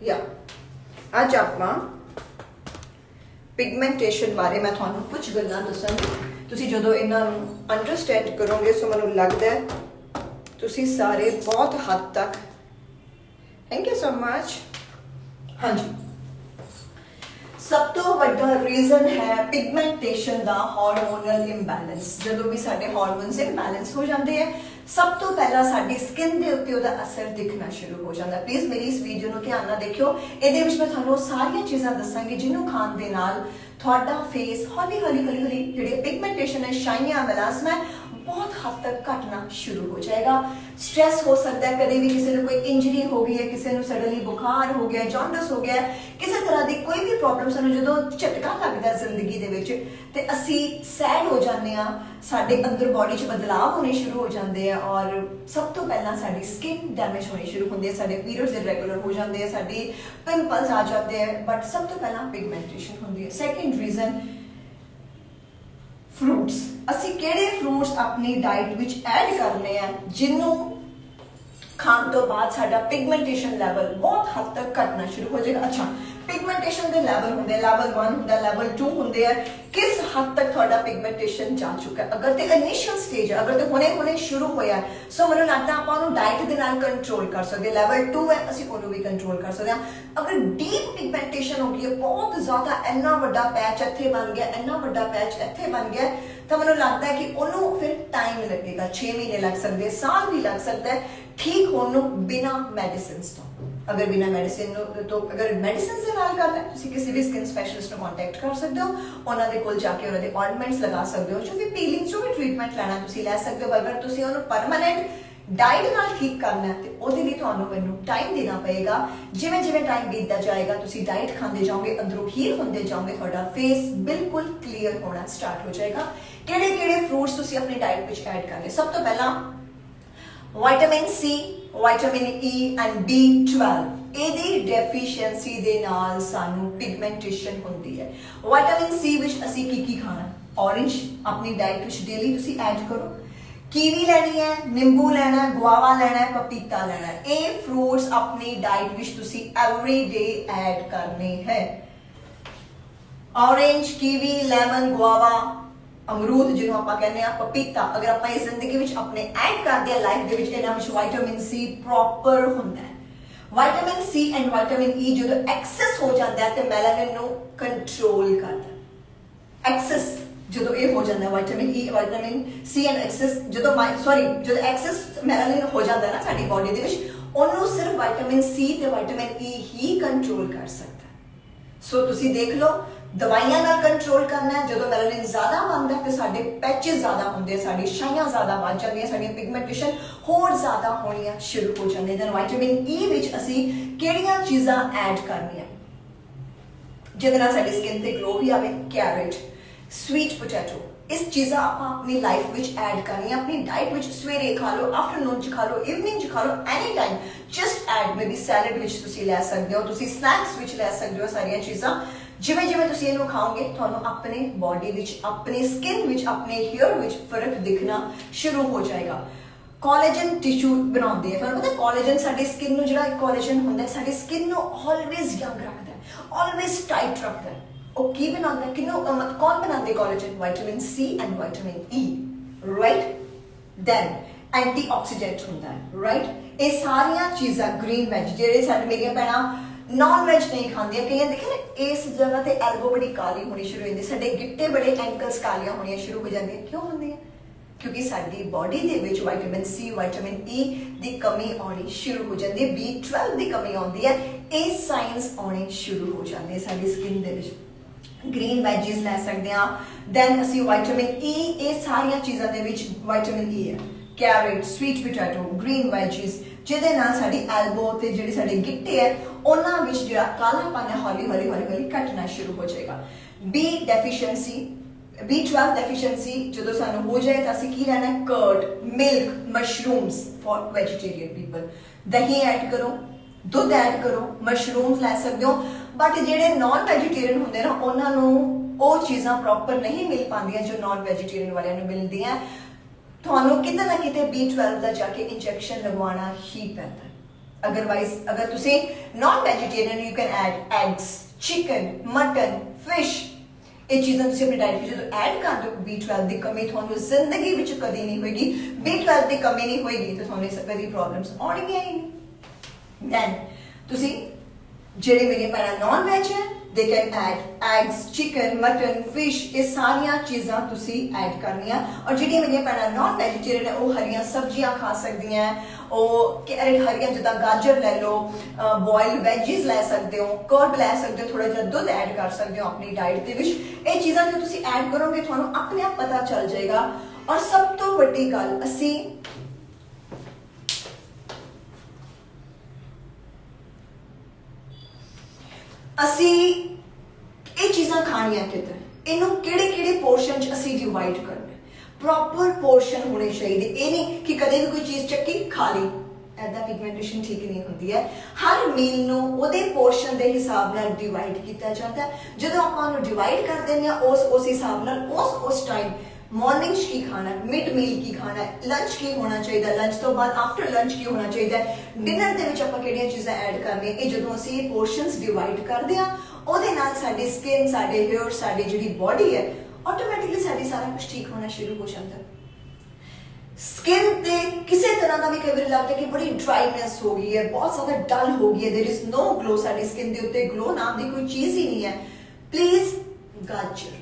या आज ਆਪਾਂ ਪਿਗਮੈਂਟੇਸ਼ਨ ਬਾਰੇ ਮੈਂ ਤੁਹਾਨੂੰ ਕੁਝ ਗੱਲਾਂ ਦੱਸਾਂਗੀ। ਤੁਸੀਂ ਜਦੋਂ ਇਹਨਾਂ ਨੂੰ ਅੰਡਰਸਟੈਂਡ ਕਰੋਗੇ ਸੋ ਮੈਨੂੰ ਲੱਗਦਾ ਹੈ ਤੁਸੀਂ ਸਾਰੇ ਬਹੁਤ ਹੱਦ ਤੱਕ। Thank you so much. ਹਾਂਜੀ, ਸਭ ਤੋਂ ਵੱਡਾ ਰੀਜ਼ਨ ਹੈ ਪਿਗਮੈਂਟੇਸ਼ਨ ਦਾ ਹਾਰਮੋਨਲ ਇੰਬੈਲੈਂਸ। ਜਦੋਂ ਵੀ ਸਾਡੇ ਹਾਰਮੋਨਸ ਇੰਬੈਲੈਂਸ ਹੋ ਜਾਂਦੇ ਹੈ ਸਭ ਤੋਂ ਪਹਿਲਾਂ ਸਾਡੀ ਸਕਿਨ ਦੇ ਉੱਤੇ ਉਹਦਾ ਅਸਰ ਦਿਖਣਾ ਸ਼ੁਰੂ ਹੋ ਜਾਂਦਾ। ਪਲੀਜ਼ ਮੇਰੀ ਇਸ ਵੀਡੀਓ ਨੂੰ ਧਿਆਨ ਨਾਲ ਦੇਖਿਓ। ਇਹਦੇ ਵਿੱਚ ਮੈਂ ਤੁਹਾਨੂੰ ਸਾਰੀਆਂ ਚੀਜ਼ਾਂ ਦੱਸਾਂਗੀ ਜਿਹਨੂੰ ਖਾਣ ਦੇ ਨਾਲ ਤੁਹਾਡਾ ਫੇਸ ਹੌਲੀ ਹੌਲੀ ਜਿਹੜੀ ਪਿਗਮੈਂਟੇਸ਼ਨ ਹੈ, ਸ਼ਾਈਨੀਆਂ ਮੈਲਾਸਮਾ बहुत हद तक घटना शुरू हो जाएगा। स्ट्रेस हो सकता है, कभी भी किसी ने कोई इंजरी हो गई है, किसी ने सडनली बुखार हो गया, जॉन्डिस हो गया, किसी तरह की कोई भी प्रॉब्लम सानू जो झटका लगता है जिंदगी दे विच ते असी सैड हो जाते हैं, साडे अंदर बॉडी च बदलाव होने शुरू हो जाते हैं और सब तो पहला साडी स्किन डैमेज होनी शुरू होती है, साडे पीरियड्स इरेगुलर हो जाते हैं, साडी पिंपल्स आ जाते हैं। बट सब तो पहला पिगमेंटेशन होती है। Second reason fruits. ਅਸੀਂ ਕਿਹੜੇ ਫਰੂਟਸ ਆਪਣੀ ਡਾਈਟ ਵਿੱਚ ਐਡ ਕਰਨੇ ਆ ਜਿਹਨੂੰ ਖਾਣ ਤੋਂ ਬਾਅਦ ਸਾਡਾ ਪਿਗਮੈਂਟੇਸ਼ਨ ਲੈਵਲ ਬਹੁਤ ਹੱਦ ਤੱਕ ਘਟਣਾ ਸ਼ੁਰੂ ਹੋ ਜਾਏਗਾ। ਅੱਛਾ, ਪਿਗਮੈਂਟੇਸ਼ਨ ਦੇ ਲੈਵਲ ਹੁੰਦੇ, ਲੈਵਲ 1 ਹੁੰਦਾ, ਲੈਵਲ 2 ਹੁੰਦੇ ਆ। ਕਿਸ ਹੱਦ ਤੱਕ ਤੁਹਾਡਾ ਪਿਗਮੈਂਟੇਸ਼ਨ ਜਾ ਚੁੱਕਾ ਹੈ? ਅਗਰ ਤੇ ਇਨੀਸ਼ੀਅਲ ਸਟੇਜ ਹੈ, ਅਗਰ ਤੇ ਹੁਣੇ ਸ਼ੁਰੂ ਹੋਇਆ ਸੋ ਮੈਨੂੰ ਲੱਗਦਾ ਆਪਾਂ ਉਹਨੂੰ ਡਾਈਟ ਦੇ ਨਾਲ ਕੰਟਰੋਲ ਕਰ ਸਕਦੇ। ਲੈਵਲ 2 ਹੈ, ਅਸੀਂ ਉਹਨੂੰ ਵੀ ਕੰਟਰੋਲ ਕਰ ਸਕਦੇ ਹਾਂ। ਅਗਰ ਡੀਪ ਪਿਗਮੈਂਟੇਸ਼ਨ ਹੋ ਗਈ ਹੈ, ਬਹੁਤ ਜ਼ਿਆਦਾ, ਇੰਨਾ ਵੱਡਾ ਪੈਚ ਇੱਥੇ ਬਣ ਗਿਆ, ਇੰਨਾ ਵੱਡਾ ਪੈਚ ਇੱਥੇ ਬਣ ਗਿਆ, ਤਾਂ ਮੈਨੂੰ ਲੱਗਦਾ ਹੈ ਕਿ ਉਹਨੂੰ ਫਿਰ ਟਾਈਮ ਲੱਗੇਗਾ। 6 ਮਹੀਨੇ ਲੱਗ ਸਕਦੇ, ਸਾਲ ਵੀ ਲੱਗ ਸਕਦਾ ਹੈ ਠੀਕ ਹੋਣ ਨੂੰ ਬਿਨਾ ਮੈਡੀਸਿਨਸ ਤੋਂ। अगर बिना मेडिसिन तो अगर मेडिसिन से नाल करना है ਤੁਸੀਂ ਕਿਸੇ ਵੀ ਸਕਿਨ ਸਪੈਸ਼ਲਿਸਟ ਨੂੰ ਕੰਟੈਕਟ ਕਰ ਸਕਦੇ ਹੋ, ਉਹਨਾਂ ਦੇ ਕੋਲ ਜਾ ਕੇ ਉਹਨਾਂ ਦੇ ਆਇੰਟਮੈਂਟਸ ਲਗਾ ਸਕਦੇ ਹੋ, ਜੋ ਵੀ ਪੀਲਿੰਗ ਜੋ ਵੀ ਟ੍ਰੀਟਮੈਂਟ ਲੈਣਾ ਤੁਸੀਂ ਲੈ ਸਕਦੇ ਹੋ। ਅਗਰ ਤੁਸੀਂ ਉਹਨੂੰ ਪਰਮਾਨੈਂਟ ਡਾਈਟ ਨਾਲ ਠੀਕ ਕਰਨਾ ਹੈ ਤੇ ਉਹਦੇ ਲਈ ਤੁਹਾਨੂੰ ਮੈਨੂੰ ਟਾਈਮ ਦੇਣਾ ਪਏਗਾ। ਜਿਵੇਂ ਜਿਵੇਂ ਟਾਈਮ ਬੀਤਦਾ ਜਾਏਗਾ ਤੁਸੀਂ ਡਾਈਟ ਖਾਂਦੇ ਜਾਓਗੇ, ਅੰਦਰੋਂ ਹੀਲ ਹੁੰਦੇ ਜਾਓਗੇ, ਤੁਹਾਡਾ ਫੇਸ ਬਿਲਕੁਲ ਕਲੀਅਰ ਹੋਣਾ ਸਟਾਰਟ ਹੋ ਜਾਏਗਾ। ਕਿਹੜੇ ਕਿਹੜੇ ਫਰੂਟਸ ਤੁਸੀਂ ਆਪਣੀ ਡਾਈਟ ਵਿੱਚ ਐਡ ਕਰਨੇ? ਸਭ ਤੋਂ ਪਹਿਲਾਂ vitamin C, vitamin E and B12 ਇਹਦੀ ਡੈਫੀਸ਼ੀਐਂਸੀ ਦੇ ਨਾਲ ਸਾਨੂੰ ਪਿਗਮੈਂਟੇਸ਼ਨ ਹੁੰਦੀ ਹੈ। ਵਿਟਾਮਿਨ ਸੀ ਵਿੱਚ ਅਸੀਂ ਕੀ ਖਾਣਾ? ਔਰੇਂਜ ਆਪਣੀ ਡਾਈਟ ਵਿੱਚ ਡੇਲੀ ਤੁਸੀਂ ਐਡ ਕਰੋ। कीवी ਲੈਣੀ ਹੈ, ਨਿੰਬੂ ਲੈਣਾ ਹੈ, ਗੁਆਵਾ ਲੈਣਾ ਹੈ, ਪਪੀਤਾ ਲੈਣਾ ਹੈ। ਇਹ ਫਰੂਟਸ ਆਪਣੀ ਡਾਈਟ ਵਿੱਚ ਤੁਸੀਂ ਐਵਰੀ ਡੇ ਐਡ ਕਰਨੇ ਹੈ। ਔਰੇਂਜ, ਕੀਵੀ, ਲੈਮਨ, ਗੁਆਵਾ, ਅਮਰੂਦ ਜਿਹਨੂੰ ਆਪਾਂ ਕਹਿੰਦੇ ਆ, ਪਪੀਤਾ, ਅਗਰ ਆਪਾਂ ਇਹ ਜ਼ਿੰਦਗੀ ਵਿੱਚ ਆਪਣੇ ਐਡ ਕਰਦੇ ਆ ਲਾਈਫ ਦੇ ਵਿੱਚ, ਇਹਨਾਂ ਵਿੱਚ ਵਿਟਾਮਿਨ ਸੀ ਪ੍ਰੋਪਰ ਹੁੰਦਾ ਹੈ। ਵਿਟਾਮਿਨ ਸੀ ਐਂਡ ਵਿਟਾਮਿਨ ਈ ਜਦੋਂ ਐਕਸੈਸ ਹੋ ਜਾਂਦਾ ਹੈ ਤੇ ਮੈਲਾਨਿਨ ਨੂੰ ਕੰਟਰੋਲ ਕਰਦਾ ਹੈ। ਐਕਸੈਸ ਜਦੋਂ ਇਹ ਹੋ ਜਾਂਦਾ vitamin E, vitamin C and excess ਜਦੋਂ ਐਕਸੈਸ ਮੈਲਾਨਿਨ ਹੋ ਜਾਂਦਾ ਨਾ ਸਾਡੀ ਬਾਡੀ ਦੇ ਵਿੱਚ, ਉਹਨੂੰ ਸਿਰਫ ਵਿਟਾਮਿਨ ਸੀ ਤੇ ਵਿਟਾਮਿਨ ਈ ਹੀ ਕੰਟਰੋਲ ਕਰ ਸਕਦਾ। ਸੋ ਤੁਸੀਂ ਦੇਖ ਲਓ, ਦਵਾਈਆਂ ਨਾਲ ਕੰਟਰੋਲ ਕਰਨਾ ਹੈ। ਜਦੋਂ ਮੈਲਾਨਿਨ ਜ਼ਿਆਦਾ ਬਣਦਾ ਤੇ ਸਾਡੇ ਪੈਚਸ ਜ਼ਿਆਦਾ ਹੁੰਦੇ, ਸਾਡੀ ਛਾਈਆਂ ਜ਼ਿਆਦਾ ਵੱਧ ਜਾਂਦੀਆਂ, ਸਾਡੀ ਪਿਗਮੈਂਟੇਸ਼ਨ ਹੋਰ ਜ਼ਿਆਦਾ ਹੋਣੀਆਂ ਸ਼ੁਰੂ ਹੋ ਜਾਂਦੀਆਂ। ਦੈਨ ਵਿਟਾਮਿਨ ਈ ਵਿੱਚ ਅਸੀਂ ਕਿਹੜੀਆਂ ਚੀਜ਼ਾਂ ਐਡ ਕਰਨੀਆਂ ਜਿਹਦੇ ਨਾਲ ਸਾਡੀ ਸਕਿਨ ਤੇ ਗਲੋ ਵੀ ਆਵੇ? ਕੈਰਟ, ਸਵੀਟ ਪੋਟੈਟੋ, ਇਸ ਚੀਜ਼ਾਂ ਆਪਾਂ ਆਪਣੀ ਲਾਈਫ ਵਿੱਚ ਐਡ ਕਰਨੀਆਂ ਆਪਣੀ ਡਾਈਟ ਵਿੱਚ। ਸਵੇਰੇ ਖਾ ਲਓ, ਆਫਟਰਨੂਨ ਚ ਖਾ ਲਓ, ਇਵਨਿੰਗ ਚ ਖਾ ਲਓ, any time just add. Maybe salad ਵਿੱਚ ਤੁਸੀਂ ਲੈ ਸਕਦੇ ਹੋ, ਤੁਸੀਂ ਸਨੈਕਸ ਵਿੱਚ ਲੈ ਸਕਦੇ ਹੋ। ਸਾਰੀਆਂ ਚੀਜ਼ਾਂ ਜਿਵੇਂ ਜਿਵੇਂ ਤੁਸੀਂ ਇਹਨੂੰ ਖਾਓਗੇ ਤੁਹਾਨੂੰ ਆਪਣੇ ਬਾਡੀ ਵਿੱਚ, ਆਪਣੀ ਸਕਿਨ ਵਿੱਚ, ਆਪਣੇ ਹੇਅਰ ਵਿੱਚ ਫਰਕ ਦਿਖਣਾ ਸ਼ੁਰੂ ਹੋ ਜਾਏਗਾ। ਕੋਲੇਜਨ ਟਿਸ਼ੂ ਬਣਾਉਂਦੇ ਆ, ਤੁਹਾਨੂੰ ਪਤਾ ਕੋਲੇਜਨ ਸਾਡੀ ਸਕਿਨ ਨੂੰ, ਜਿਹੜਾ ਕੋਲੇਜਨ ਹੁੰਦਾ ਸਾਡੀ ਸਕਿਨ ਨੂੰ ਆਲਵੇਜ਼ ਯੰਗ ਰੱਖਦਾ ਹੈ, ਆਲਵੇਜ਼ ਟਾਈਟ ਰੱਖਦਾ ਹੈ। ਉਹ ਕੀ ਬਣਾਉਂਦਾ? ਕੌਣ ਬਣਾਉਂਦੇ collagen? Vitamin C and vitamin E, right? Then antioxidant ਹੁੰਦਾ ਹੈ, ਰਾਈਟ? ਇਹ ਸਾਰੀਆਂ ਚੀਜ਼ਾਂ ਗ੍ਰੀਨ ਵੈਜ, ਜਿਹੜੇ ਸਾਡੇ ਮੇਰੀਆਂ ਭੈਣਾਂ ਨॉन वेज नहीं खाती, कई देखे ना इस जगह ते एल्बो बड़ी काली होनी शुरू हो जाती, साडे गिट्टे बड़े एंकल्स कालियां होनी शुरू हो जाती। क्यों होंदी है? क्योंकि साडी बॉडी दे विच विटामिन सी, विटामिन ई दी कमी आनी शुरू हो जाती है, B12 दी कमी आती है, ये साइंस आने शुरू हो जाते हैं साडी स्किन दे विच। ग्रीन वैजिस लै सकते हैं। दैन असी विटामिन ई, ये सारिया चीज़ों दे विच विटामिन ई है। कैरेट, स्वीट पोटैटो, ग्रीन वैजिस, ਜਿਹਦੇ ਨਾਲ ਸਾਡੀ ਐਲਬੋ ਤੇ ਜਿਹੜੇ ਸਾਡੇ ਗਿੱਟੇ ਹੈ ਉਹਨਾਂ ਵਿੱਚ ਜਿਹੜਾ ਕਾਲਾਪਨ ਹੈ ਹੌਲੀ ਹੌਲੀ ਘਟਣਾ ਸ਼ੁਰੂ ਹੋ ਜਾਏਗਾ। ਬੀ ਡੈਫੀਸ਼ੀਐਂਸੀ B12 ਡੈਫੀਸ਼ੀਐਂਸੀ ਜਦੋਂ ਸਾਨੂੰ ਹੋ ਜਾਏ ਤਾਂ ਅਸੀਂ ਕੀ ਲੈਣਾ ਹੈ? Curd, milk, mushrooms for vegetarian people. ਦਹੀਂ ਐਡ ਕਰੋ, ਦੁੱਧ ਐਡ ਕਰੋ, ਮਸ਼ਰੂਮਸ ਲੈ ਸਕਦੇ ਹੋ। ਬਟ ਜਿਹੜੇ ਨਾਨ ਵੈਜੀਟੇਰੀਅਨ ਹੁੰਦੇ ਨਾ ਉਹਨਾਂ ਨੂੰ ਉਹ ਚੀਜ਼ਾਂ ਪ੍ਰੋਪਰ ਨਹੀਂ ਮਿਲ ਪਾਉਂਦੀਆਂ ਜੋ ਨਾਨ ਵੈਜੀਟੇਰੀਅਨ ਵਾਲਿਆਂ ਨੂੰ ਮਿਲਦੀਆਂ। ਤੁਹਾਨੂੰ ਕਿਤੇ ਨਾ ਕਿਤੇ B12 ਦਾ ਜਾ ਕੇ ਇੰਜੈਕਸ਼ਨ ਲਗਵਾਉਣਾ ਹੀ ਪੈਂਦਾ। ਅਦਰਵਾਈਜ਼ ਅਗਰ ਤੁਸੀਂ non vegetarian you can add eggs, chicken, mutton, fish. ਇਹ ਚੀਜ਼ਾਂ ਤੁਸੀਂ ਆਪਣੀ ਡਾਈਟ ਵਿੱਚ ਜਦੋਂ ਐਡ ਕਰ ਦਿਓ B12 ਦੀ ਕਮੀ ਤੁਹਾਨੂੰ ਜ਼ਿੰਦਗੀ ਵਿੱਚ ਕਦੀ ਨਹੀਂ ਹੋਏਗੀ। B12 ਦੀ ਕਮੀ ਨਹੀਂ ਹੋਏਗੀ ਤਾਂ ਤੁਹਾਨੂੰ ਕਦੀ ਪ੍ਰੋਬਲਮਸ ਆਉਣਗੀਆਂ ਹੀ ਨਹੀਂ। ਦੈਨ ਤੁਸੀਂ ਜਿਹੜੇ ਮੇਰੀਆਂ ਭੈਣਾਂ ਨਾਨ ਵੈਜ ਹੈ they can add eggs, chicken, mutton, fish। ਇਹ ਸਾਰੀਆਂ ਚੀਜ਼ਾਂ ਤੁਸੀਂ ਐਡ ਕਰਨੀਆਂ। ਔਰ ਜਿਹੜੀਆਂ ਮੇਰੀਆਂ ਭੈਣਾਂ ਨਾਨ ਵੈਜੀਟੇਰੀਅਨ ਹੈ ਉਹ ਹਰੀਆਂ ਸਬਜ਼ੀਆਂ ਖਾ ਸਕਦੀਆਂ, ਉਹ ਕੈਰਟ ਹਰੀਆਂ ਜਿੱਦਾਂ ਗਾਜਰ ਲੈ ਲਓ, ਬੋਇਲਡ ਵੈਜੀਜ਼ ਲੈ ਸਕਦੇ ਹੋ, ਕਰਡ ਲੈ ਸਕਦੇ ਹੋ, ਥੋੜਾ ਜਿਹਾ ਦੁੱਧ ਐਡ ਕਰ ਸਕਦੇ ਹੋ ਆਪਣੀ ਡਾਈਟ ਦੇ ਵਿੱਚ। ਇਹ ਚੀਜ਼ਾਂ ਜੋ ਤੁਸੀਂ ਐਡ ਕਰੋਗੇ ਤੁਹਾਨੂੰ ਆਪਣੇ ਆਪ ਪਤਾ ਚੱਲ ਜਾਏਗਾ। ਔਰ ਸਭ ਤੋਂ ਵੱਡੀ ਗੱਲ ਅਸੀਂ ਇਹ ਚੀਜ਼ਾਂ ਖਾਣੀਆਂ ਕਿਤੇ, ਇਹਨੂੰ ਕਿਹੜੇ ਕਿਹੜੇ ਪੋਰਸ਼ਨ 'ਚ ਅਸੀਂ ਡਿਵਾਈਡ ਕਰਨਾ। ਪ੍ਰੋਪਰ ਪੋਰਸ਼ਨ ਹੋਣੇ ਚਾਹੀਦੇ। ਇਹ ਨਹੀਂ ਕਿ ਕਦੇ ਵੀ ਕੋਈ ਚੀਜ਼ ਚੱਕੀ ਖਾ ਲਈ, ਐਦਾਂ ਪਿਗਮੈਂਟੇਸ਼ਨ ਠੀਕ ਨਹੀਂ ਹੁੰਦੀ ਹੈ। ਹਰ ਮੀਲ ਨੂੰ ਉਹਦੇ ਪੋਰਸ਼ਨ ਦੇ ਹਿਸਾਬ ਨਾਲ ਡਿਵਾਈਡ ਕੀਤਾ ਜਾਂਦਾ। ਜਦੋਂ ਆਪਾਂ ਉਹਨੂੰ ਡਿਵਾਈਡ ਕਰ ਦਿੰਦੇ ਹਾਂ ਉਸ ਹਿਸਾਬ ਨਾਲ ਉਸ ਟਾਈਮ मॉर्निंग की खाना, मिड मील की खाना, लंच की होना चाहिए, लंच तो बाद आफ्टर लंच की होना चाहिए, डिनर ਦੇ ਵਿੱਚ ਆਪਾਂ ਕਿਹੜੀਆਂ ਚੀਜ਼ਾਂ ਐਡ ਕਰਨੀਆਂ। ਇਹ ਜਦੋਂ ਅਸੀਂ ਪੋਰਸ਼ਨਸ ਡਿਵਾਈਡ ਕਰਦੇ ਆ ਉਹਦੇ ਨਾਲ ਸਾਡੀ ਸਕਿਨ, ਸਾਡੇ ਹੇਅਰ, ਸਾਡੀ ਜਿਹੜੀ ਬੋਡੀ ਹੈ ਆਟੋਮੈਟਿਕਲੀ ਸਾਡੀ ਸਾਰਾ ਕੁਝ ਠੀਕ ਹੋਣਾ ਸ਼ੁਰੂ ਹੋ ਜਾਂਦਾ। ਸਕਿਨ ਤੇ ਕਿਸੇ ਤਰ੍ਹਾਂ ਦਾ ਵੀ ਕਈ ਵਾਰ ਲੱਗਦਾ ਕਿ ਬੜੀ ਡਰਾਈਨੈਸ ਹੋ ਗਈ ਹੈ, ਬਹੁਤ ਜ਼ਿਆਦਾ ਡਲ ਹੋ ਗਈ ਹੈ, देयर इज नो ग्लो, ਸਾਡੀ ਸਕਿਨ ਦੇ ਉੱਤੇ ਗਲੋ ਨਾਮ ਦੀ ਕੋਈ ਚੀਜ਼ ਹੀ ਨਹੀਂ ਹੈ। ਪਲੀਜ਼ ਗਾਜਰ,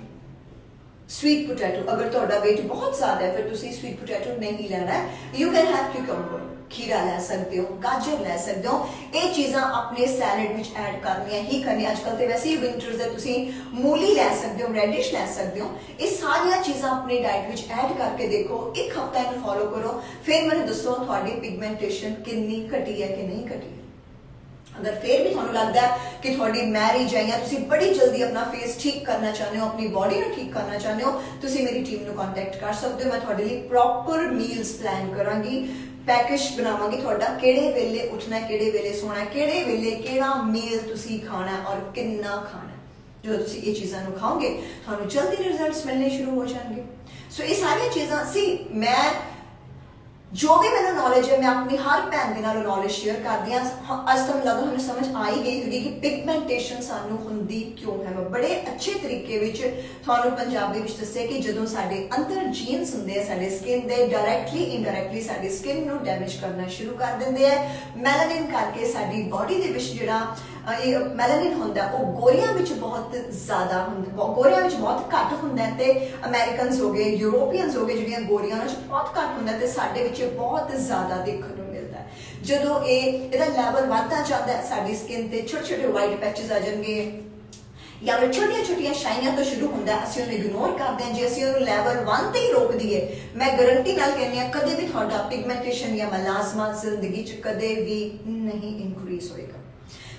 स्वीट पोटैटो, अगर ਤੁਹਾਡਾ weight बहुत ज़्यादा है फिर ਤੁਸੀਂ sweet potato नहीं ਲੈਣਾ। you can have cucumber, खीरा ਲੈ ਸਕਦੇ ਹੋ, ਗਾਜਰ ਲੈ ਸਕਦੇ ਹੋ। ਇਹ ਚੀਜ਼ਾਂ ਆਪਣੇ ਸੈਲਡ ਵਿੱਚ ਐਡ ਕਰਨੀਆਂ ਹੀ ਕਰਨੀਆਂ। ਅੱਜਕੱਲ ਤੇ ਵੈਸੇ ਹੀ ਵਿੰਟਰਸ ਦੇ ਤੁਸੀਂ ਮੂਲੀ ਲੈ ਸਕਦੇ ਹੋ, ਰੈਡਿਸ਼ ਲੈ ਸਕਦੇ ਹੋ। ਇਹ ਸਾਰੀਆਂ ਚੀਜ਼ਾਂ ਆਪਣੀ ਡਾਈਟ ਵਿੱਚ ਐਡ ਕਰਕੇ ਦੇਖੋ, ਇੱਕ ਹਫਤਾ ਇਹਨੂੰ ਫੋਲੋ ਕਰੋ, ਫਿਰ ਮੈਨੂੰ ਦੱਸੋ ਤੁਹਾਡੀ ਪਿਗਮੈਂਟੇਸ਼ਨ ਕਿੰਨੀ ਘਟੀ ਹੈ ਕਿ ਨਹੀਂ ਘਟੀ। अगर फिर भी ਤੁਹਾਨੂੰ ਲੱਗਦਾ ਕਿ ਤੁਹਾਡੀ ਮੈਰਿਜ ਹੈ ਜਾਂ ਤੁਸੀਂ ਬੜੀ ਜਲਦੀ ਆਪਣਾ ਫੇਸ ਠੀਕ ਕਰਨਾ ਚਾਹੁੰਦੇ ਹੋ, ਆਪਣੀ ਬੋਡੀ ਨੂੰ ਠੀਕ ਕਰਨਾ ਚਾਹੁੰਦੇ ਹੋ, ਤੁਸੀਂ ਮੇਰੀ ਟੀਮ ਨੂੰ ਕੰਟੈਕਟ ਕਰ ਸਕਦੇ ਹੋ। ਮੈਂ ਤੁਹਾਡੇ ਲਈ ਪ੍ਰੋਪਰ ਮੀਲਸ ਪਲਾਨ ਕਰਾਂਗੀ, ਪੈਕੇਜ ਬਣਾਵਾਂਗੀ ਤੁਹਾਡਾ, ਕਿਹੜੇ ਵੇਲੇ ਉੱਠਣਾ, ਕਿਹੜੇ ਵੇਲੇ ਸੋਣਾ, ਕਿਹੜੇ ਵੇਲੇ ਕਿਹੜਾ ਮੀਲ ਤੁਸੀਂ ਖਾਣਾ ਔਰ ਕਿੰਨਾ ਖਾਣਾ। ਜਦੋਂ ਤੁਸੀਂ ਇਹ ਚੀਜ਼ਾਂ ਨੂੰ ਖਾਓਗੇ ਤੁਹਾਨੂੰ ਜਲਦੀ ਰਿਜ਼ਲਟਸ ਮਿਲਣੇ ਸ਼ੁਰੂ ਹੋ ਜਾਣਗੇ। ਸੋ ਇਹ ਸਾਰੀਆਂ ਚੀਜ਼ਾਂ ਮੈਂ जो भी मैंने नॉलेज है मैं अपनी हर भैन के नाल नॉलेज शेयर करती हाँ। अज तो मैं लगभग हमें समझ आ ही गई होगी कि पिगमेंटेशन सानू हुंदी क्यों है। मैं बड़े अच्छे तरीके विच तुहानू पंजाबी विच दस्सिया कि जदों साडे अंदर जीन्स हुंदे आ साडे स्किन दे डायरैक्टली इनडायरैक्टली साडी स्किन नू डैमेज करना शुरू कर दिंदे आ। मैलानिन करके साडी बॉडी दे विच जिहड़ा मैलानिन होंदा वो गोरियां विच बहुत ज़्यादा हुंदा, गोरियां विच बहुत घट हुंदा ते अमेरिकनस हो गए, यूरोपियंस हो गए जिहड़ियां गोरियां उहनां विच बहुत घट हुंदा ते साडे विच बहुत ज़्यादा देखने को मिलता है। जो ਇਹਦਾ ਲੈਵਲ ਵਧਦਾ ਜਾਂਦਾ ਹੈ ਸਾਡੀ ਸਕਿਨ ਤੇ ਛੋਟੇ ਛੋਟੇ ਵਾਈਟ ਪੈਚਸ ਆ ਜਾਣਗੇ ਜਾਂ ਫਿਰ ਛੋਟੀਆਂ ਛੋਟੀਆਂ ਸ਼ਾਈਨਾਂ ਤੋਂ ਸ਼ੁਰੂ ਹੁੰਦਾ, ਅਸੀਂ ਉਹਨੂੰ ਇਗਨੋਰ ਕਰਦੇ ਹਾਂ। ਜੇ ਅਸੀਂ ਉਹਨੂੰ ਲੈਵਲ 1 ਤੇ ਹੀ ਰੋਕ ਦਈਏ, ਮੈਂ ਗਾਰੰਟੀ ਨਾਲ ਕਹਿੰਦੀ ਹਾਂ ਕਦੇ ਵੀ ਤੁਹਾਡਾ ਪਿਗਮੈਂਟੇਸ਼ਨ ਜਾਂ ਮਲਾਜ਼ਮਾ ਜ਼ਿੰਦਗੀ 'ਚ ਕਦੇ ਵੀ ਨਹੀਂ ਇਨਕਰੀਜ਼ ਹੋਏਗਾ।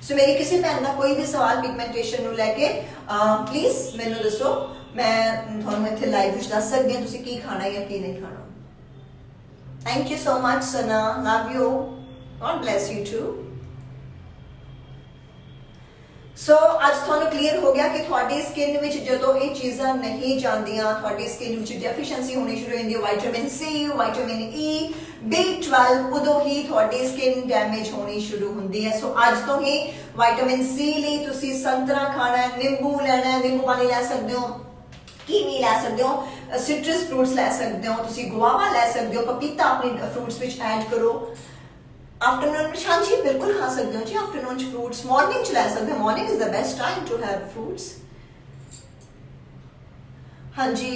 ਸੋ ਮੇਰੀ ਕਿਸੇ ਭੈਣ ਦਾ ਕੋਈ ਵੀ ਸਵਾਲ ਪਿਗਮੈਂਟੇਸ਼ਨ ਨੂੰ ਲੈ ਕੇ ਪਲੀਜ਼ ਮੈਨੂੰ ਦੱਸੋ, ਮੈਂ ਤੁਹਾਨੂੰ ਇੱਥੇ ਲਾਈਵ ਵਿੱਚ ਦੱਸ ਸਕਦੀ ਹਾਂ ਤੁਸੀਂ ਕੀ ਖਾਣਾ ਜਾਂ ਕੀ ਨਹੀਂ ਖਾਣਾ। Thank you so much, Sana. Love you. God bless you too. So, आज ਤੁਹਾਨੂੰ ਕਲੀਅਰ ਹੋ ਗਿਆ ਕਿ ਤੁਹਾਡੀ ਸਕਿਨ ਵਿੱਚ ਜਦੋਂ ਇਹ ਚੀਜ਼ਾਂ ਨਹੀਂ ਜਾਂਦੀਆਂ, ਤੁਹਾਡੀ ਸਕਿਨ ਵਿੱਚ ਡੈਫੀਸ਼ੀਐਂਸੀ ਹੋਣੀ ਸ਼ੁਰੂ ਹੋ ਜਾਂਦੀ ਹੈ vitamin C, vitamin E, B12, ਉਦੋਂ ਹੀ ਤੁਹਾਡੀ ਸਕਿਨ ਡੈਮੇਜ ਹੋਣੀ ਸ਼ੁਰੂ ਹੁੰਦੀ ਹੈ। ਸੋ ਅੱਜ ਤੋਂ ਹੀ ਵਿਟਾਮਿਨ ਸੀ ਲਈ ਤੁਸੀਂ ਸੰਤਰਾ ਖਾਣਾ ਹੈ, ਨਿੰਬੂ ਲੈਣਾ ਹੈ, ਨਿੰਬੂ ਪਾਣੀ ਲੈ ਸਕਦੇ ਹੋ, कीवी लै सकते हो, सिट्रस फ्रूट्स लै सकते हो, तुसी गुआवा लै सकते हो, पपीता अपने फ्रूट्स विच ऐड करो। आफ्टरनून में हाँ जी बिल्कुल खा सकते हो जी, आफ्टरनून फ्रूट्स मॉर्निंग च लै सकते हो, morning is the best time to have fruits. हाँ जी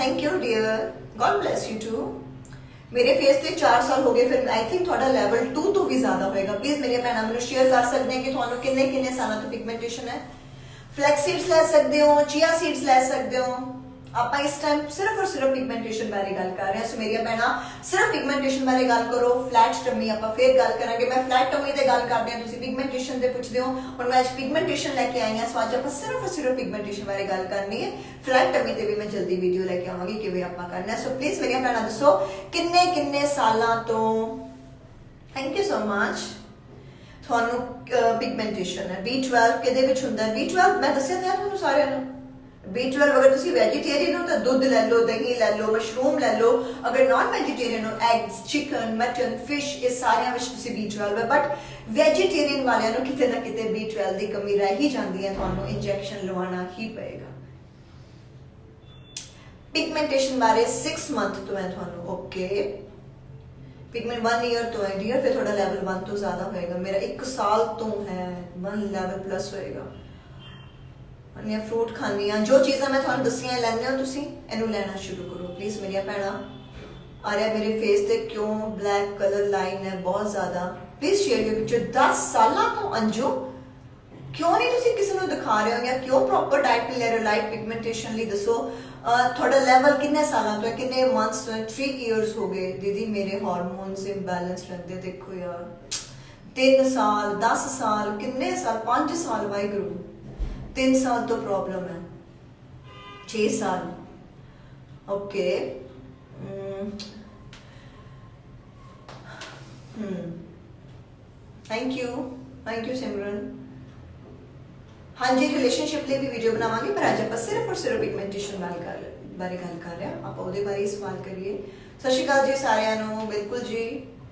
thank you dear, God bless you too. मेरे फेस से 4 साल हो गए, फिर आई थिंक थोड़ा लेवल 2 तो भी ज्यादा होएगा। प्लीज मेरी भैन मैंने शेयर कर सकते हैं कि थोड़ा किन्ने किन्ने सालों तो पिगमेंटेशन है। फ्लैक्स सीड्स ले सकते हो, चिया सीड्स ले सकते हो, ਆਪਾਂ ਇਸ ਟਾਈਮ ਸਿਰਫ ਔਰ ਸਿਰਫ ਪਿਗਮੈਂਟੇਸ਼ਨ ਬਾਰੇ ਗੱਲ ਕਰ ਰਹੇ ਹਾਂ। ਸੋ ਮੇਰੀਆਂ ਭੈਣਾਂ ਸਿਰਫ ਪਿਗਮੈਂਟੇਸ਼ਨ ਬਾਰੇ ਗੱਲ ਕਰੋ। ਫਲੈਟ ਟਮੀ ਆਪਾਂ ਫੇਰ ਗੱਲ ਕਰਾਂਗੇ। ਮੈਂ ਫਲੈਟ ਟਮੀ ਤੇ ਗੱਲ ਕਰਦੇ ਹਾਂ, ਤੁਸੀਂ ਪਿਗਮੈਂਟੇਸ਼ਨ ਤੇ ਪੁੱਛਦੇ ਹੋ। ਹੁਣ ਮੈਂ ਅੱਜ ਪਿਗਮੈਂਟੇਸ਼ਨ ਲੈ ਕੇ ਆਈ ਹਾਂ, ਸੋ ਅੱਜ ਆਪਾਂ ਸਿਰਫ ਔਰ ਸਿਰਫ ਪਿਗਮੈਂਟੇਸ਼ਨ ਬਾਰੇ ਗੱਲ ਕਰਨੀ ਹੈ। ਫਲੈਟ ਟਮੀ ਤੇ ਵੀ ਮੈਂ ਜਲਦੀ ਵੀਡੀਓ ਲੈ ਕੇ ਆਵਾਂਗੀ ਕਿਵੇਂ ਆਪਾਂ ਕਰਨਾ। ਸੋ ਪਲੀਜ਼ ਮੇਰੀਆਂ ਭੈਣਾਂ ਦੱਸੋ ਕਿੰਨੇ ਸਾਲਾਂ ਤੋਂ, ਥੈਂਕ ਯੂ ਸੋ ਮਚ, ਤੁਹਾਨੂੰ ਪਿਗਮੈਂਟੇਸ਼ਨ ਹੈ। B12 ਕਿਹਦੇ ਵਿੱਚ ਹੁੰਦਾ ਹੈ? B12 ਮੈਂ ਦੱਸਿਆ ਤਾਂ ਤੁਹਾਨੂੰ ਸਾਰਿਆਂ ਨੂੰ। B12 अगर ਤੁਸੀਂ ਵੈਜੀਟੇਰੀਅਨ ਹੋ ਤਾਂ ਦੁੱਧ ਲੈ ਲਓ, ਦਹੀਂ ਲੈ ਲਓ, ਮਸ਼ਰੂਮ ਲੈ ਲਓ। ਅਗਰ ਨਾਨ ਵੈਜੀਟੇਰੀਅਨ ਹੋ, ਐਗਸ, ਚਿਕਨ, ਮਟਨ, ਫਿਸ਼, ਇਹ ਸਾਰਿਆਂ ਵਿੱਚ ਤੁਸੀਂ B12 ਹੈ। ਬਟ ਵੈਜੀਟੇਰੀਅਨ ਵਾਲਿਆਂ ਨੂੰ ਕਿਤੇ ਨਾ ਕਿਤੇ B12 ਦੀ ਕਮੀ ਰਹਿ ਹੀ ਜਾਂਦੀ ਹੈ, ਤੁਹਾਨੂੰ ਇੰਜੈਕਸ਼ਨ ਲਵਾਉਣਾ ਹੀ ਪਏਗਾ। ਪਿਗਮੈਂਟੇਸ਼ਨ ਬਾਰੇ 6 ਮੰਥ ਤੋਂ ਹੈ ਤੁਹਾਨੂੰ, ਓਕੇ। ਪਿਗਮੈਂਟ 1 ਈਅਰ ਤੋਂ ਹੈ ਡੀਅਰ, ਫਿਰ ਤੁਹਾਡਾ ਲੈਵਲ 1 ਤੋਂ ਜ਼ਿਆਦਾ ਹੋਏਗਾ। ਮੇਰਾ 1 ਸਾਲ ਤੋਂ ਹੈ, 1 ਲੈਵਲ ਪਲੱਸ ਹੋਏਗਾ। ਮੈਂ ਫਰੂਟ ਖਾਂਦੀ ਹਾਂ, ਜੋ ਚੀਜ਼ਾਂ ਮੈਂ ਤੁਹਾਨੂੰ ਦੱਸੀਆਂ ਲੈਂਦੇ ਹੋ, ਤੁਸੀਂ ਇਹਨੂੰ ਲੈਣਾ ਸ਼ੁਰੂ ਕਰੋ ਪਲੀਜ਼ ਮੇਰੀਆਂ ਭੈਣਾਂ। ਆ ਰਿਹਾ ਮੇਰੇ ਫੇਸ ਤੇ ਕਿਉਂ ਬਲੈਕ ਕਲਰ ਲਾਈਨ ਹੈ ਬਹੁਤ ਜ਼ਿਆਦਾ। Please share your picture. 10 ਸਾਲਾਂ ਤੋਂ ਅੰਜੂ ਕਿਉਂ ਨਹੀਂ ਤੁਸੀਂ ਕਿਸੇ ਨੂੰ ਦਿਖਾ ਰਹੇ ਹੋ, ਜਾਂ ਕਿਉਂ ਪ੍ਰੋਪਰ ਡਾਈਟ ਨਹੀਂ ਲੈ ਰਹੇ ਹੋ ਲਾਈਟ ਪਿਗਮੈਂਟੇਸ਼ਨ ਲਈ? ਦੱਸੋ ਤੁਹਾਡਾ ਲੈਵਲ ਕਿੰਨੇ ਸਾਲਾਂ ਤੋਂ ਹੈ, ਕਿੰਨੇ ਮੰਥਸ ਤੋਂ ਹੈ? 3 ਇਅਰਸ ਹੋ ਗਏ ਦੀਦੀ ਮੇਰੇ ਹਾਰਮੋਨਸ ਇੰਬੈਲੈਂਸ ਰਹਿੰਦੇ। ਦੇਖੋ ਯਾਰ 3 ਸਾਲ, 10 ਸਾਲ, ਕਿੰਨੇ ਸਾਲ, 5 ਸਾਲ, ਵਾਹਿਗੁਰੂ। 3 ਸਾਲ ਤੋਂ ਪ੍ਰੋਬਲਮ ਹੈ, 6 ਸਾਲ, ਓਕੇ। ਥੈਂਕ ਯੂ ਸਿਮਰਨ। ਹਾਂਜੀ ਰਿਲੇਸ਼ਨਸ਼ਿਪ ਲਈ ਵੀ ਵੀਡੀਓ ਬਣਾਵਾਂਗੇ, ਪਰ ਅੱਜ ਆਪਾਂ ਸਿਰਫ ਔਰ ਸਿਰਫ ਪਿਗਮੈਂਟੇਸ਼ਨ ਬਾਰੇ ਗੱਲ ਕਰ ਰਹੇ ਹਾਂ। ਆਪਾਂ ਉਹਦੇ ਬਾਰੇ ਸਵਾਲ ਕਰੀਏ। ਸਤਿ ਸ਼੍ਰੀ ਅਕਾਲ ਜੀ ਸਾਰਿਆਂ ਨੂੰ। ਬਿਲਕੁਲ ਜੀ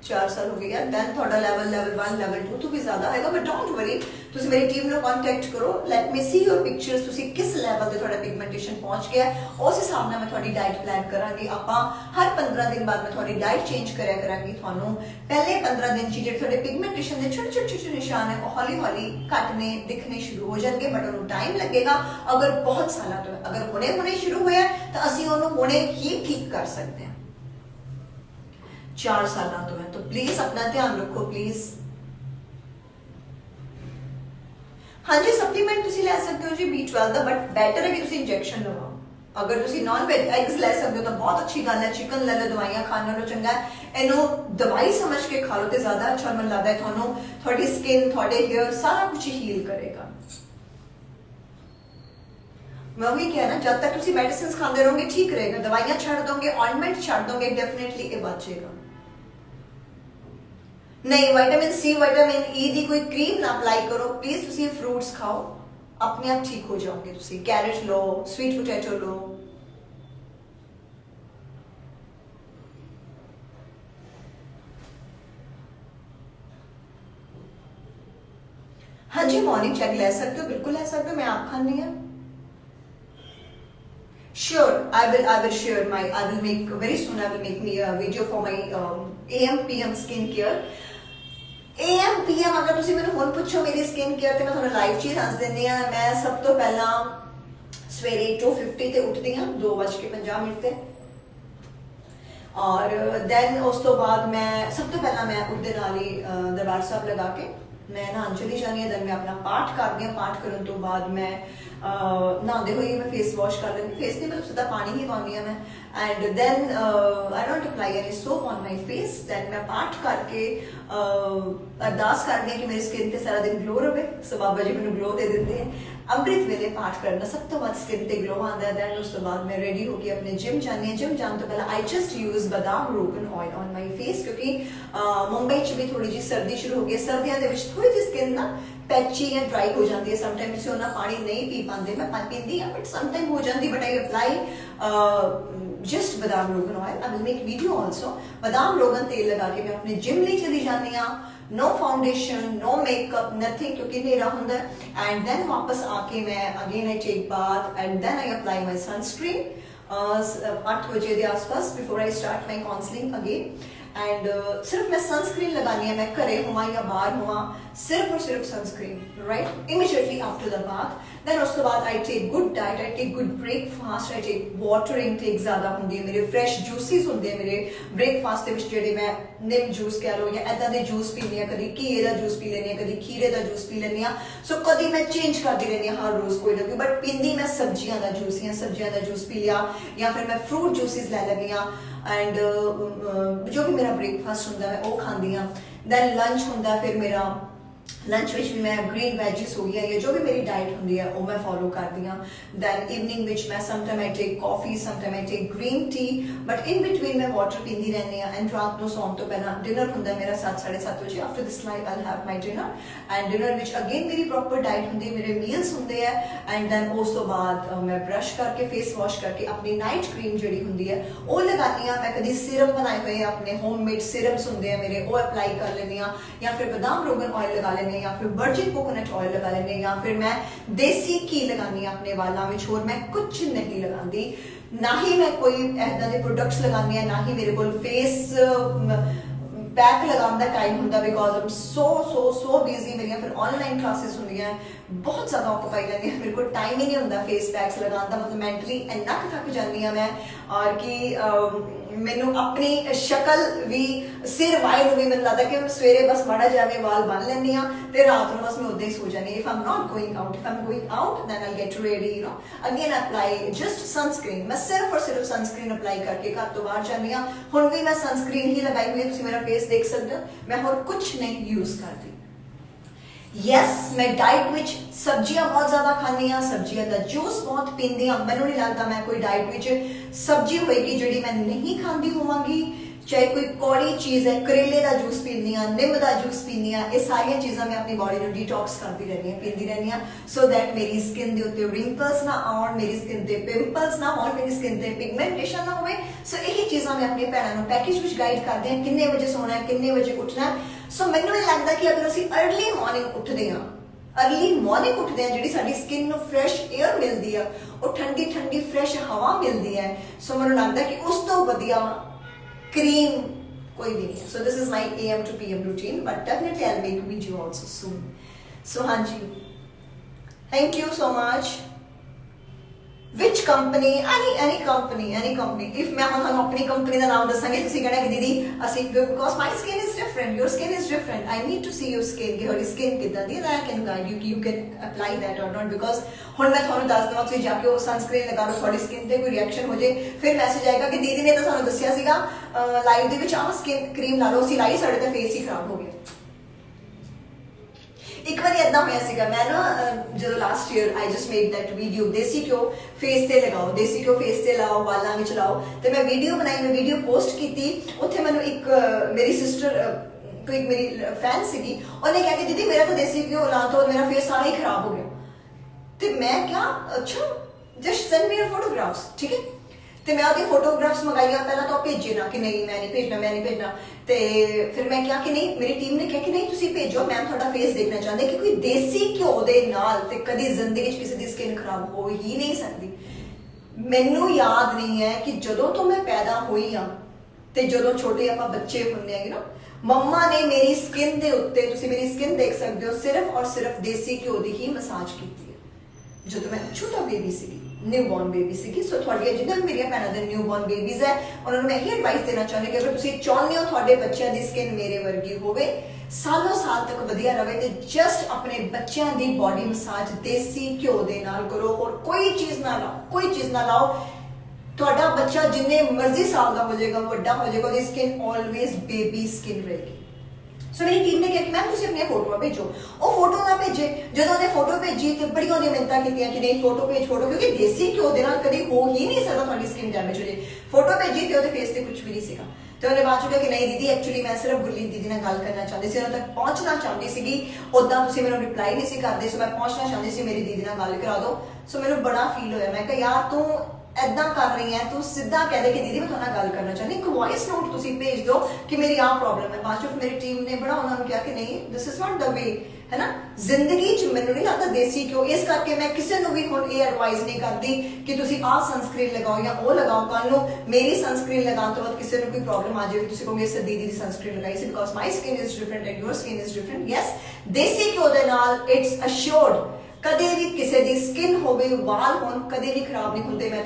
4 ਸਾਲ ਹੋ ਗਏ ਯਾਰ। ਦੈਨ ਤੁਹਾਡਾ ਲੈਵਲ 1 ਲੈਵਲ 2 ਤੋਂ ਵੀ ਜ਼ਿਆਦਾ ਹੋਏਗਾ, ਬਟ ਡੋਂਟ ਵਰੀ। ਤੁਸੀਂ ਮੇਰੀ ਟੀਮ ਨੂੰ ਕੰਟੈਕਟ ਕਰੋ, let me C your pictures. ਤੁਸੀਂ ਕਿਸ ਲੈਵਲ ਤੇ ਤੁਹਾਡਾ ਪਿਗਮੈਂਟੇਸ਼ਨ ਪਹੁੰਚ ਗਿਆ, ਉਸ ਹਿਸਾਬ ਨਾਲ ਮੈਂ ਤੁਹਾਡੀ ਡਾਈਟ ਪਲਾਨ ਕਰਾਂਗੀ। ਆਪਾਂ ਹਰ 15 ਦਿਨ ਬਾਅਦ ਮੈਂ ਤੁਹਾਡੀ ਡਾਈਟ ਚੇਂਜ ਕਰਿਆ ਕਰਾਂਗੀ। ਤੁਹਾਨੂੰ ਪਹਿਲੇ 15 ਦਿਨ 'ਚ ਜਿਹੜੇ ਤੁਹਾਡੇ ਪਿਗਮੈਂਟੇਸ਼ਨ ਦੇ ਛੋਟੇ ਛੋਟੇ ਨਿਸ਼ਾਨ ਹੈ, ਉਹ ਹੌਲੀ ਹੌਲੀ ਘਟਨੇ ਦਿਖਣੇ ਸ਼ੁਰੂ ਹੋ ਜਾਣਗੇ, ਬਟ ਉਹਨੂੰ ਟਾਈਮ ਲੱਗੇਗਾ। ਅਗਰ ਬਹੁਤ ਸਾਲਾਂ ਤੋਂ, ਅਗਰ ਹੁਣੇ ਸ਼ੁਰੂ ਹੋਇਆ ਤਾਂ ਅਸੀਂ ਉਹਨੂੰ ਹੁਣੇ ਹੀ ਠੀਕ ਕਰ ਸਕਦੇ ਹਾਂ। 4 ਸਾਲਾਂ ਤੋਂ ਹੈ, ਤਾਂ ਪਲੀਜ਼ ਆਪਣਾ ਧਿਆਨ ਰੱਖੋ ਪਲੀਜ਼। ਹਾਂਜੀ ਸਪਲੀਮੈਂਟ ਤੁਸੀਂ ਲੈ ਸਕਦੇ ਹੋ ਜੀ B12 ਦਾ, ਬਟ ਬੈਟਰ ਹੈ ਕਿ ਤੁਸੀਂ ਇੰਜੈਕਸ਼ਨ ਲਵਾਓ। ਅਗਰ ਤੁਸੀਂ ਨਾਨ ਵੈਜ ਐਗਸ ਲੈ ਸਕਦੇ ਹੋ ਤਾਂ ਬਹੁਤ ਅੱਛੀ ਗੱਲ ਹੈ। ਚਿਕਨ ਲੈ ਲਓ, ਦਵਾਈਆਂ ਖਾਣ ਨਾਲੋਂ ਚੰਗਾ ਹੈ ਇਹਨੂੰ ਦਵਾਈ ਸਮਝ ਕੇ ਖਾ ਲਓ ਤੇ ਜ਼ਿਆਦਾ ਅੱਛਾ ਮੈਨੂੰ ਲੱਗਦਾ ਹੈ। ਤੁਹਾਨੂੰ ਤੁਹਾਡੀ ਸਕਿਨ, ਤੁਹਾਡੇ ਹੇਅਰ ਸਾਰਾ ਕੁਝ ਹੀਲ ਕਰੇਗਾ। मैं वही कहना, जब तक तुम मेडिसिन खाते रहोगे ठीक रहेगा। दवाइयां छड़ दोगे, ऑइंटमेंट छड़ दोगे, डेफिनेटली ये बचेगा। नहीं विटामिन सी, विटामिन ई दी कोई क्रीम ना अप्लाई करो प्लीज। तुसी फ्रूट्स खाओ, अपने आप ठीक हो जाओगे। तुसी कैरेट लो, स्वीट पोटैटो लो। हाँ जी मॉर्निंग चेक ले सकते हो, बिल्कुल ले सकते हो। मैं आप खानी है sure I will share my I will make very soon I will make me a video for my AM PM skin care। AM PM अगर ਤੁਸੀਂ ਮੈਨੂੰ ਹੁਣ ਪੁੱਛੋ ਮੇਰੀ ਸਕਿਨ ਕੇਅਰ ਤੇ ਮੈਂ ਤੁਹਾਨੂੰ ਲਾਈਵ ਚ ਹੀ ਦੱਸ ਦਿੰਦੀ ਆ। ਮੈਂ ਸਭ ਤੋਂ ਪਹਿਲਾਂ ਸਵੇਰੇ 2:50 ਤੇ ਉੱਠਦੀ ਹਾਂ, 2:50 ਤੇ, ਔਰ ਦੈਨ ਉਸ ਤੋਂ ਬਾਅਦ ਮੈਂ ਸਭ ਤੋਂ ਪਹਿਲਾਂ ਮੈਂ ਉੱਠਦੇ ਨਾਲ ਹੀ ਦਰਬਾਰ ਸਾਹਿਬ ਲਗਾ ਕੇ ਮੈਂ ਨਹਾਉਣ ਚਲੀ ਜਾਂਦੀ ਹਾਂ। ਦੈਨ ਮੈਂ ਆਪਣਾ ਪਾਠ ਕਰਦੀ ਹਾਂ। ਪਾਠ ਕਰਨ ਤੋਂ ਬਾਅਦ ਮੈਂ ਨਹਾਉਂਦੇ ਹੋਏ ਮੈਂ ਫੇਸ ਵਾਸ਼ ਕਰ ਲੈਂਦੀ। ਫੇਸ ਨਹੀਂ ਮਤਲਬ ਸਿੱਧਾ ਪਾਣੀ ਹੀ ਪਾਉਂਦੀ ਹਾਂ ਮੈਂ। And then I don't apply any soap on my face. Then ਮੈਂ ਪਾਠ ਕਰਕੇ ਅਰਦਾਸ ਕਰਦੀ ਹਾਂ ਕਿ ਮੇਰੀ ਸਕਿਨ ਤੇ ਸਾਰਾ ਦਿਨ ਗਲੋ ਰਹੇ। ਸੋ ਬਾਬਾ ਜੀ ਮੈਨੂੰ ਗਲੋ ਦੇ ਦਿੰਦੇ ਹੈ। ਅੰਮ੍ਰਿਤ ਵੇਲੇ ਪਾਠ ਕਰਨਾ ਸਭ ਤੋਂ ਵੱਧ ਸਕਿਨ ਤੇ ਗਲੋ ਆਉਂਦਾ ਹੈ। ਦੈਨ ਉਸ ਤੋਂ ਬਾਅਦ ਮੈਂ ਰੈਡੀ ਹੋ ਕੇ ਆਪਣੇ ਜਿਮ ਜਾਂਦੀ ਹਾਂ। ਜਿਮ ਜਾਣ ਤੋਂ ਪਹਿਲਾਂ ਆਈ ਜਸਟ ਯੂਜ਼ ਬਦਾਮ ਰੋਗਨ ਆਇਲ ਔਨ ਮਾਈ ਫੇਸ, ਕਿਉਂਕਿ ਮੁੰਬਈ 'ਚ ਵੀ ਥੋੜੀ ਜਿਹੀ ਸਰਦੀ ਸ਼ੁਰੂ ਹੋ ਗਈ। ਸਰਦੀਆਂ ਦੇ ਵਿੱਚ ਥੋੜੀ ਜਿਹੀ ਸਕਿਨ ਨਾ ਪੈਚੀ ਜਾਂ ਡਰਾਈ ਹੋ ਜਾਂਦੀ ਹੈ। ਸਮਟਾਈਮ ਤੁਸੀਂ ਉਹਨਾਂ ਪਾਣੀ ਨਹੀਂ ਪੀ ਪਾਉਂਦੇ, ਮੈਂ ਪਾਣੀ ਪੀਂਦੀ ਹਾਂ ਬਟ ਸਮਟਾਈਮ ਹੋ ਜਾਂਦੀ। But I apply just badam rogan oil। I will make video also। badam rogan तेल लगा के मैं अपने जिम ਲਈ चली जाती हाँ। no foundation, no makeup, nothing, क्योंकि नेरा होता है। and then वापस आके मैं again I take bath and then I apply my sunscreen 8 बजे के आसपास before I start my counseling again। And सिर्फ मैं सनस्क्रीन लगानी है। मैं घरे हुआ या बाहर हुआ, सिर्फ और सिर्फ sunscreen, right. Immediately after the bath then उस तो बाद I take good diet, I take good breakfast, I take water intake ज़्यादा होंगी है, मेरे फ्रैश जूसिस होंगे मेरे ब्रेकफास्ट के जोड़े मैं निम जूस कह लो या इदा के जूस पीनी है, कभी घीए का जूस पी लेनी, कभी खीरे का जूस पी लेनी। सो कभी मैं चेंज करती रहनी हर रोज़ कोई ना कोई, बट पींदी मैं सब्जियां का जूस या सब्जियां का जूस पी लिया या फिर मैं फ्रूट जूसिस ले लेनी एंड जो भी मेरा ब्रेकफास्ट होंगे मैं वो खाती हाँ। दैन लंच होंगे फिर मेरा लंच विच भी मैं ग्रीन वैजिस हो गया या जो भी मेरी डाइट होंगी है वो मैं फॉलो करती हाँ। दैन इवनिंग विच मैं sometime I take coffee, sometime I take green tea, but in between मैं वाटर पींदी रहनी हाँ। एंड रात को सौन तो पहला डिनर होंगे मेरा 7-7:30 बजे। After this life I have my dinner and dinner which again मेरी प्रॉपर डाइट होंगी, मेरे मील्स होंगे है। एंड दैन उस तो बाद मैं ब्रश करके फेस वॉश करके अपनी नाइट क्रीम जी होंगी है वो लगानी हाँ। मैं कभी सिरम बनाए हुए अपने होममेड सिरम्स होंगे है मेरे, वो अप्लाई कर लेनी हाँ। या फिर बादाम रोगन ऑयल लगा लेनी या फिर वर्जिन कोकोनट ऑयल लगा लेने या फिर मैं देसी घी लगानी अपने वालों में, और मैं कुछ नहीं लगाती, ना ही मैं कोई ऐसा के प्रोडक्ट्स लगानी है, ना ही मेरे को फेस पैक लगाने का टाइम होंगे because I am so busy. मेरी फिर ऑनलाइन क्लासेस होंगे बहुत ज़्यादा ऑक्यूपाई रहती है, मेरे को टाइम ही नहीं होंगे फेस पैक्स लगाने का, मतलब मेंटली इन्ना थक जाती हाँ मैं और कि मैनू अपनी शक्ल भी सिर वाई भी मैंने लगता कि सवेरे बस माड़ा जावे वाल बन लेनी हाँ तो रात को बस मैं उदा ही सो जानी। If I am not going out, if I am going out then I get ready you know again apply just sunscreen. मैं सिर्फ और सिर्फ सनस्क्रीन अप्लाई करके घर तो बाहर जानी हाँ। हुण भी मैं सनस्क्रीन ही लगाई हुई है, तुम मेरा फेस देख सकते हो, मैं होर कुछ नहीं यूज करती। यस मैं डाइट विच सब्जियां बहुत ज्यादा खानी हाँ, सब्जियां का जूस बहुत पींदी हाँ। मैनू नहीं लगता मैं कोई डाइट विच सब्जी होएगी जी मैं नहीं खाती होवांगी, चाहे कोई कौड़ी चीज़ है, करेले का जूस पीनी हाँ, निम का जूस पीनी हाँ, ये सारिया चीज़ा मैं अपनी बॉडी को डिटॉक्स करती रहनी पीती रहनी हाँ सो दैट मेरी स्किन के उत्ते रिंकल्स ना आउण, मेरी स्किन के पिंपल्स ना होण, मेरी स्किन के पिगमेंटेशन ना होवे। सो यही चीज़ा मैं अपनी भैनों पैकेज विच गाइड करते हैं, किन्ने बजे सोना है, किन्ने बजे उठना है। सो मैनू ये लगता कि अगर असीं अर्ली मॉर्निंग उठते हैं, अर्ली मॉर्निंग उठते हैं, जी साडी स्किन को फ्रैश एयर मिलती है और ठंडी ठंडी फ्रैश हवा मिलती है। सो मैनू लगता कि उस तो वधिया क्रीम कोई भी नहीं है। So this is my AM to PM routine, but definitely I will make video also soon. So हाँ जी, thank you so much. Which company, any company. If मैं तुहानू अपनी कंपनी का नाम दसांगी तुसीं कहना कि दीदी असीं because my skin is different, your skin is different, I need to see your skin कि तुहाडी स्किन किदां दी है, आई कैन गाइड यू कि यू कैन अप्लाई दैट और नॉट। बिकॉज हुण मैं तुहानू दस देवां तुसीं जाके वो सनस्क्रीन लगा लो, तुहाडी स्किन ते कोई रिएक्शन हो जाए, फिर मैसेज आएगा कि दीदी ने तो सानू दस्सिया सीगा लाइव दे विच आह स्किन क्रीम ला लो, असीं लाई साडे तां फेस ही खराब हो गया। एक बार इदा होया मैं ना जो last year I just made that video देसी घ्यो फेस से लगाओ, देसी घ्यो फेस से लाओ, वालों में लाओ, तो मैं वीडियो बनाई, मैं वीडियो पोस्ट की। उत्थे मैंने एक मेरी सिस्टर कोई एक मेरी फैन सी, उन्हें कहा कि दीदी मेरा तो देसी घ्यो ला तो मेरा फेस सारा ही खराब हो गया। तो मैं क्या अच्छा just send me your photographs, ठीक है। तो मैं आपकी फोटोग्राफ्स मंगाई, पहला तो भेजे ना कि नहीं मैं नहीं भेजना। तो फिर मैं क्या कि नहीं, मेरी टीम ने कहा कि नहीं तुम भेजो, मैम थोड़ा फेस देखना चाहते कि कोई देसी घ्यो दे नाल ते कदी जिंदगी किसी की स्किन खराब हो ही नहीं सकती। मैनू याद नहीं है कि जदों तो मैं पैदा हुई हाँ ते जदों छोटे आप बच्चे होंगे हैं ना, मम्मा ने मेरी स्किन के उत्ते, तुसीं मेरी स्किन देख सकते हो, सिर्फ और सिर्फ देसी घ्यो की ही मसाज की है जो मैं छोटा बेबी सी, न्यू बॉर्न बेबी सी। सो थोड़िया जिन्हें भी मेरिया भैनों के न्यू बॉर्न बेबीज है उन्होंने मैं यही एडवाइस देना चाहूँगी कि अगर तुम चाहते हो थोड़े बच्चों की स्किन मेरे वर्गी होवे, सालों साल तक वधिया रहे, तो जस्ट अपने बच्चों की बॉडी मसाज देसी घ्यो के नाल करो, और कोई चीज़ ना लाओ, कोई चीज़ ना लाओ। थोड़ा बच्चा जिन्ने मर्जी साल का हो जाएगा, वड्डा हो जाएगा, उसकी स्किन ऑलवेज बेबी स्किन रहेगी। सो मेरी टीम ने कहा कि मैम तुम अपनी फोटो भेजो, वो फोटो ना भेजे। जो उन्हें फोटो भेजी तो बड़ी मिन्नतां की कि नहीं फोटो भेज, फोटो क्योंकि देसी घ्यो के नाल कभी हो ही नहीं सकता थोड़ी स्किन डैमेज हो जाए। फोटो भेजी तो फेस से कुछ भी नहीं सीगा। तो उन्हें बाद चुका कि नहीं दीदी एक्चुअली मैं सिर्फ गुरलीन दीदी नाल गल करना चाहती सी, उन्होंने तक पहुंचना चाहती सी, उदा तुसीं मैनूं रिप्लाई नहीं सी करदे। सो मैं पहुंचना चाहती सी, मेरी दीदी नाल गल करा दो। सो मैनूं बड़ा फील होया, मैं कहा यार तू ऐदा कर रही है, तू सीधा कह दे कि दीदी मैं तुहाडे नाल गल करना चाहती, एक वॉइस नोट तुसीं भेज दो कि मेरी आ प्रॉब्लम है। बाद मेरी टीम ने बड़ा उन्होंने कहा कि नहीं this is not the way, है ना। जिंदगी च मैनूं नहीं लगता देसी घ्यो, इस करके मैं किसी को भी हुण ये एडवाइस नहीं करती कि तुसीं आ सनस्क्रीन लगाओ या वो लगाओ। कल नूं मेरी सनस्क्रीन लगाने तो बाद किसी को कोई प्रॉब्लम आ जाए, तुसीं कहोगे इस दीदी की सनस्क्रीन लगाई सी, because my skin is different and your skin is different. Yes desi घ्यो दे नाल इट्स अश्योर्ड कदे भी किसी की स्किन होवे वाल होन कदे भी खराब नहीं होंगे। मैं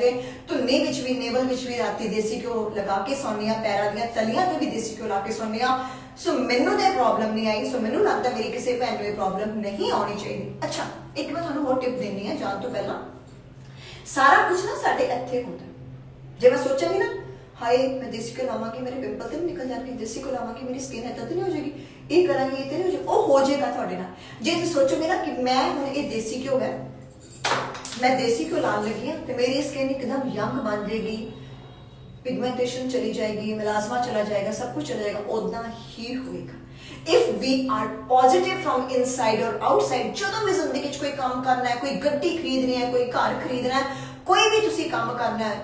धुन्नी विच भी नेवल विच भी राती देसी घ्यो लगा के सौनी हाँ, पैरों दी तलियां ते भी देसी घ्यो ला के सौनी हाँ। सो मैनू तो प्रॉब्लम नहीं आई। सो मैनू लगता मेरी किसी भैन को प्रॉब्लम नहीं आनी चाहिए। अच्छा एक मैं तुहानू होर टिप देनी है जान तो पहला, सारा कुछ ना साडे इत्थे होंदा। जे मैं सोचांगी ना हाय मैं देसी घ्यो लावांगी मेरे पिंपल तो नहीं निकल जाएंगे, देसी घ्यो लावांगी मेरी स्किन इदां तो नहीं हो जाएगी, ये करांगी ये तो नहीं हो जाएगी, वो हो जाएगा तुहाडे नाल। जे तुसीं सोचोगे ना कि मैं हुण ये देसी घ्यो है, मैं देसी घ्यो लान लगी हाँ तो मेरी स्किन एकदम यंग बन जाएगी, पिगमेंटेशन चली जाएगी, मिलाजमा चला जाएगा, सब कुछ चला जाएगा, उदा ही होएगा। If we are positive from inside और आउटसाइड, जो भी जिंदगी कोई काम करना है, कोई गड्डी खरीदनी है, कोई घर खरीदना है, कोई भी तुसी काम करना है,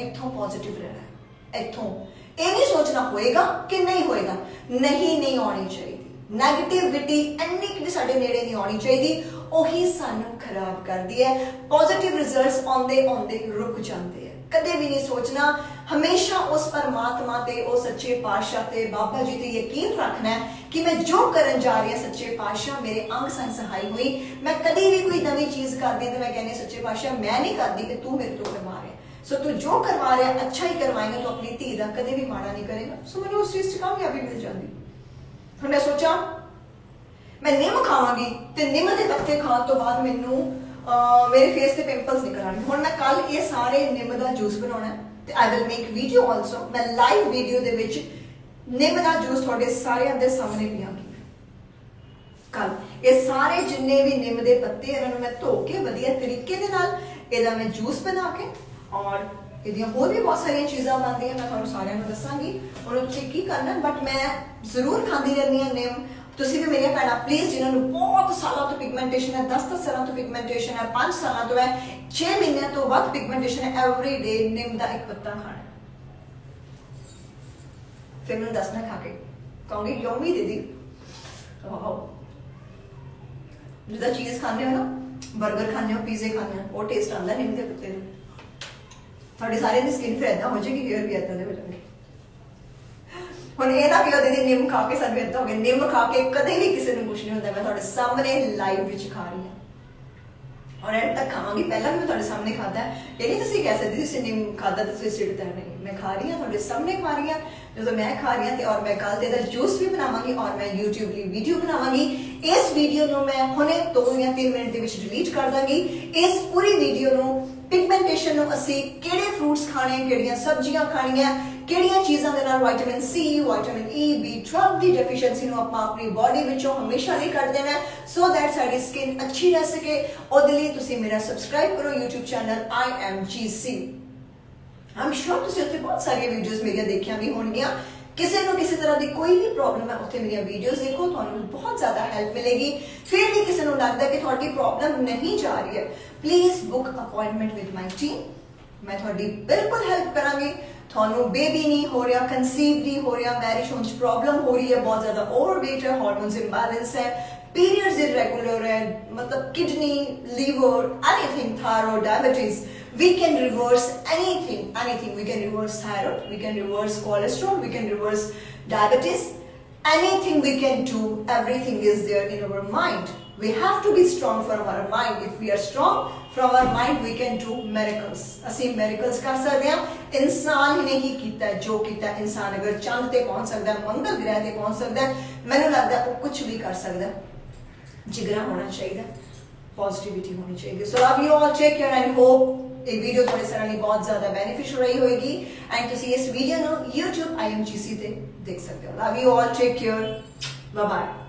इथों पॉजिटिव रहना है। इथों ये नहीं सोचना होएगा कि नहीं होएगा, नहीं आनी चाहिए। नैगेटिविटी इन्नी भी साडे नेड़े नहीं आनी चाहिए, ਉਹੀ ਸਾਨੂੰ खराब करती है। पॉजिटिव रिजल्ट्स आउंदे आउंदे रुक जाते हैं। कदे भी नहीं सोचना, हमेशा उस परमात्मा ते उस सच्चे पातशाह ते बाबा जी ते यकीन रखना है कि मैं जो करन जा रही हूं सच्चे पातशाह मेरे अंग संग सहाय हुई। मैं कभी भी कोई नवी चीज करती तो मैं कहनी सच्चे पातशाह मैं नहीं करती कि तू मेरे तो करवा रहा है। सो तू जो करवा रहा है अच्छा ही करवाएगा, तो अपनी धी का कदे भी माड़ा नहीं करेगा। सो मैंने उस चीज से कामयाबी मिल जाती। फिर मैं सोचा मैं निम खावांगी ते निम के पत्ते खाने तो बाद मैनू मेरे फेस ते पिंपल्स निकल आने। हुण मैं कल ये सारे निम का जूस बनाना है ते आई विल मेक वीडियो आल्सो। मैं लाइव वीडियो दे विच निम का जूस थोड़े सारे दे सामने पियाँगी कल। ये सारे जिन्ने भी निम के पत्ते इन्हां नूं मैं धो के वधिया तरीके दे नाल इहदा मैं जूस बना के और इहदियां होर भी बहुत सारियां चीज़ां बनदियां मैं तुहानूं सारियां नूं दस्सांगी। और तुसीं की करना, बट मैं जरूर खांदी रहंदी हां निम। तुसीं भी मेरिया भैणां प्लीज़ जिन्होंने बहुत सालों तो पिगमेंटेशन है, 10-10 सालों तो पिगमेंटेशन है, 5 सालों तो है, 6 महीनों तो वध पिगमेंटेशन है, एवरी डे निम का एक पत्ता खाना। फिर मैं दसना खा के कहूँगी यम्मी दीदी जिदा चीज़ खाने हो ना, बर्गर खाने हो, पिज़्ज़े खाने हो, वो टेस्ट आता निम के पत्ते में। थोड़ी सारे दी स्किन फिर इदा हो जाएगी, हेयर भी इदा हो जाएंगे। ਹੁਣ ਇਹ ਨਾ ਕਿ ਉਹਦੇ ਨਿੰਮ ਖਾ ਕੇ ਸਾਨੂੰ ਇਦਾਂ ਹੋ ਗਿਆ, ਨਿੰਮ ਖਾ ਕੇ ਕਦੇ ਵੀ ਕਿਸੇ ਨੂੰ ਕੁਝ ਨਹੀਂ ਹੁੰਦਾ। ਮੈਂ ਤੁਹਾਡੇ ਸਾਹਮਣੇ ਲਾਈਵ ਵਿੱਚ ਖਾ ਰਹੀ ਹਾਂ और एंड तक खावांगी। पहला भी मैं ਤੁਹਾਡੇ सामने खाता है, ये नहीं ਤੁਸੀਂ ਕਹਿ ਸਕਦੇ ਤੁਸੀਂ ਨਿੰਮ ਖਾਦਾ ਤੁਸੀਂ ਸਿੱਟਦਾ नहीं। मैं खा रही हूँ ਤੁਹਾਡੇ सामने खा रही हूँ जो मैं खा रही हूँ। और मैं कल ਤੇ ਇਹਦਾ जूस भी बनावांगी और मैं YouTube ਲਈ वीडियो बनावांगी। इस वीडियो ਨੂੰ मैं ਹੁਣੇ 2 ਜਾਂ 3 ਮਿੰਟ ਦੇ ਵਿੱਚ ਡਿਲੀਟ ਕਰ ਦਾਂਗੀ। इस पूरी वीडियो ਨੂੰ पिगमेंटेशन ਨੂੰ ਅਸੀਂ ਕਿਹੜੇ ਫਰੂਟਸ ਖਾਣੇ, ਕਿਹੜੀਆਂ ਸਬਜ਼ੀਆਂ ਖਾਣੀਆਂ, ਕਿਹੜੀਆਂ ਚੀਜ਼ਾਂ ਦੇ ਨਾਲ vitamin C, vitamin E, B12 ਦੀ ਡੈਫੀਸ਼ੀਐਂਸੀ ਨੂੰ ਆਪਾਂ ਆਪਣੀ ਬਾਡੀ ਵਿੱਚੋਂ ਹਮੇਸ਼ਾ ਲਈ ਕੱਢ ਦੇਣਾ ਸੋ ਦੈਟ ਸਾਡੀ ਸਕਿਨ ਅੱਛੀ ਰਹਿ ਸਕੇ। ਉਹਦੇ ਲਈ ਤੁਸੀਂ ਮੇਰਾ ਸਬਸਕ੍ਰਾਈਬ ਕਰੋ YouTube channel IMGC। I'm sure ਤੁਸੀਂ ਉੱਥੇ ਬਹੁਤ ਸਾਰੀਆਂ ਵੀਡੀਓਜ਼ ਮੇਰੀਆਂ ਦੇਖੀਆਂ ਵੀ ਹੋਣਗੀਆਂ। ਕਿਸੇ ਨੂੰ ਕਿਸੇ ਤਰ੍ਹਾਂ ਦੀ ਕੋਈ ਵੀ ਪ੍ਰੋਬਲਮ ਹੈ ਉੱਥੇ ਮੇਰੀਆਂ ਵੀਡੀਓਜ਼ ਦੇਖੋ, ਤੁਹਾਨੂੰ ਬਹੁਤ ਜ਼ਿਆਦਾ ਹੈਲਪ ਮਿਲੇਗੀ। ਫਿਰ ਵੀ ਕਿਸੇ ਨੂੰ ਲੱਗਦਾ ਕਿ ਤੁਹਾਡੀ ਪ੍ਰੋਬਲਮ ਨਹੀਂ ਜਾ ਰਹੀ ਹੈ, please book appointment with my team. ਮੈਂ ਤੁਹਾਡੀ ਬਿਲਕੁਲ ਹੈਲਪ ਕਰਾਂਗੀ। ਤੁਹਾਨੂੰ ਬੇਬੀ ਨਹੀਂ ਹੋ ਰਿਹਾ, ਕੰਸੀਵ ਨਹੀਂ ਹੋ ਰਿਹਾ, ਮੈਰਿਜ ਹੋਣ 'ਚ ਪ੍ਰੋਬਲਮ ਹੋ ਰਹੀ ਹੈ, ਬਹੁਤ ਜ਼ਿਆਦਾ ਓਵਰਵੇਟ ਹੈ, ਹਾਰਮੋਨਸ ਇੰਬੈਲੈਂਸ ਹੈ, पीरियड्स इरेगुलर है, मतलब kidney, liver, anything, thyroid, diabetes, we can reverse anything. We can reverse thyroid, we can reverse cholesterol, we can reverse diabetes. Anything we can do, everything is there in our mind. We have to be strong from our mind. If we are strong from our mind, we can do miracles. ਅਸੀਂ miracles ਕਰ ਸਕਦੇ ਹਾਂ। ਇਨਸਾਨ ਨੇ ਹੀ ਕੀਤਾ ਜੋ ਕੀਤਾ। ਇਨਸਾਨ ਅਗਰ ਚੰਦ ਤੇ ਪਹੁੰਚ ਸਕਦਾ, ਮੰਗਲ ਗ੍ਰਹਿ ਤੇ ਪਹੁੰਚ ਸਕਦਾ, ਮੈਨੂੰ ਲੱਗਦਾ ਉਹ ਕੁਝ ਵੀ ਕਰ ਸਕਦਾ। जिगरा होना चाहिए, पॉजिटिविटी होनी चाहिए। So love you all, take care and hope ये वीडियो थोड़े सारे लिए बहुत ज़्यादा बेनिफिशियल रही होगी एंड तुसी इस वीडियो नो YouTube IMGC ते देख सकते हो। Love you all, take care, bye bye.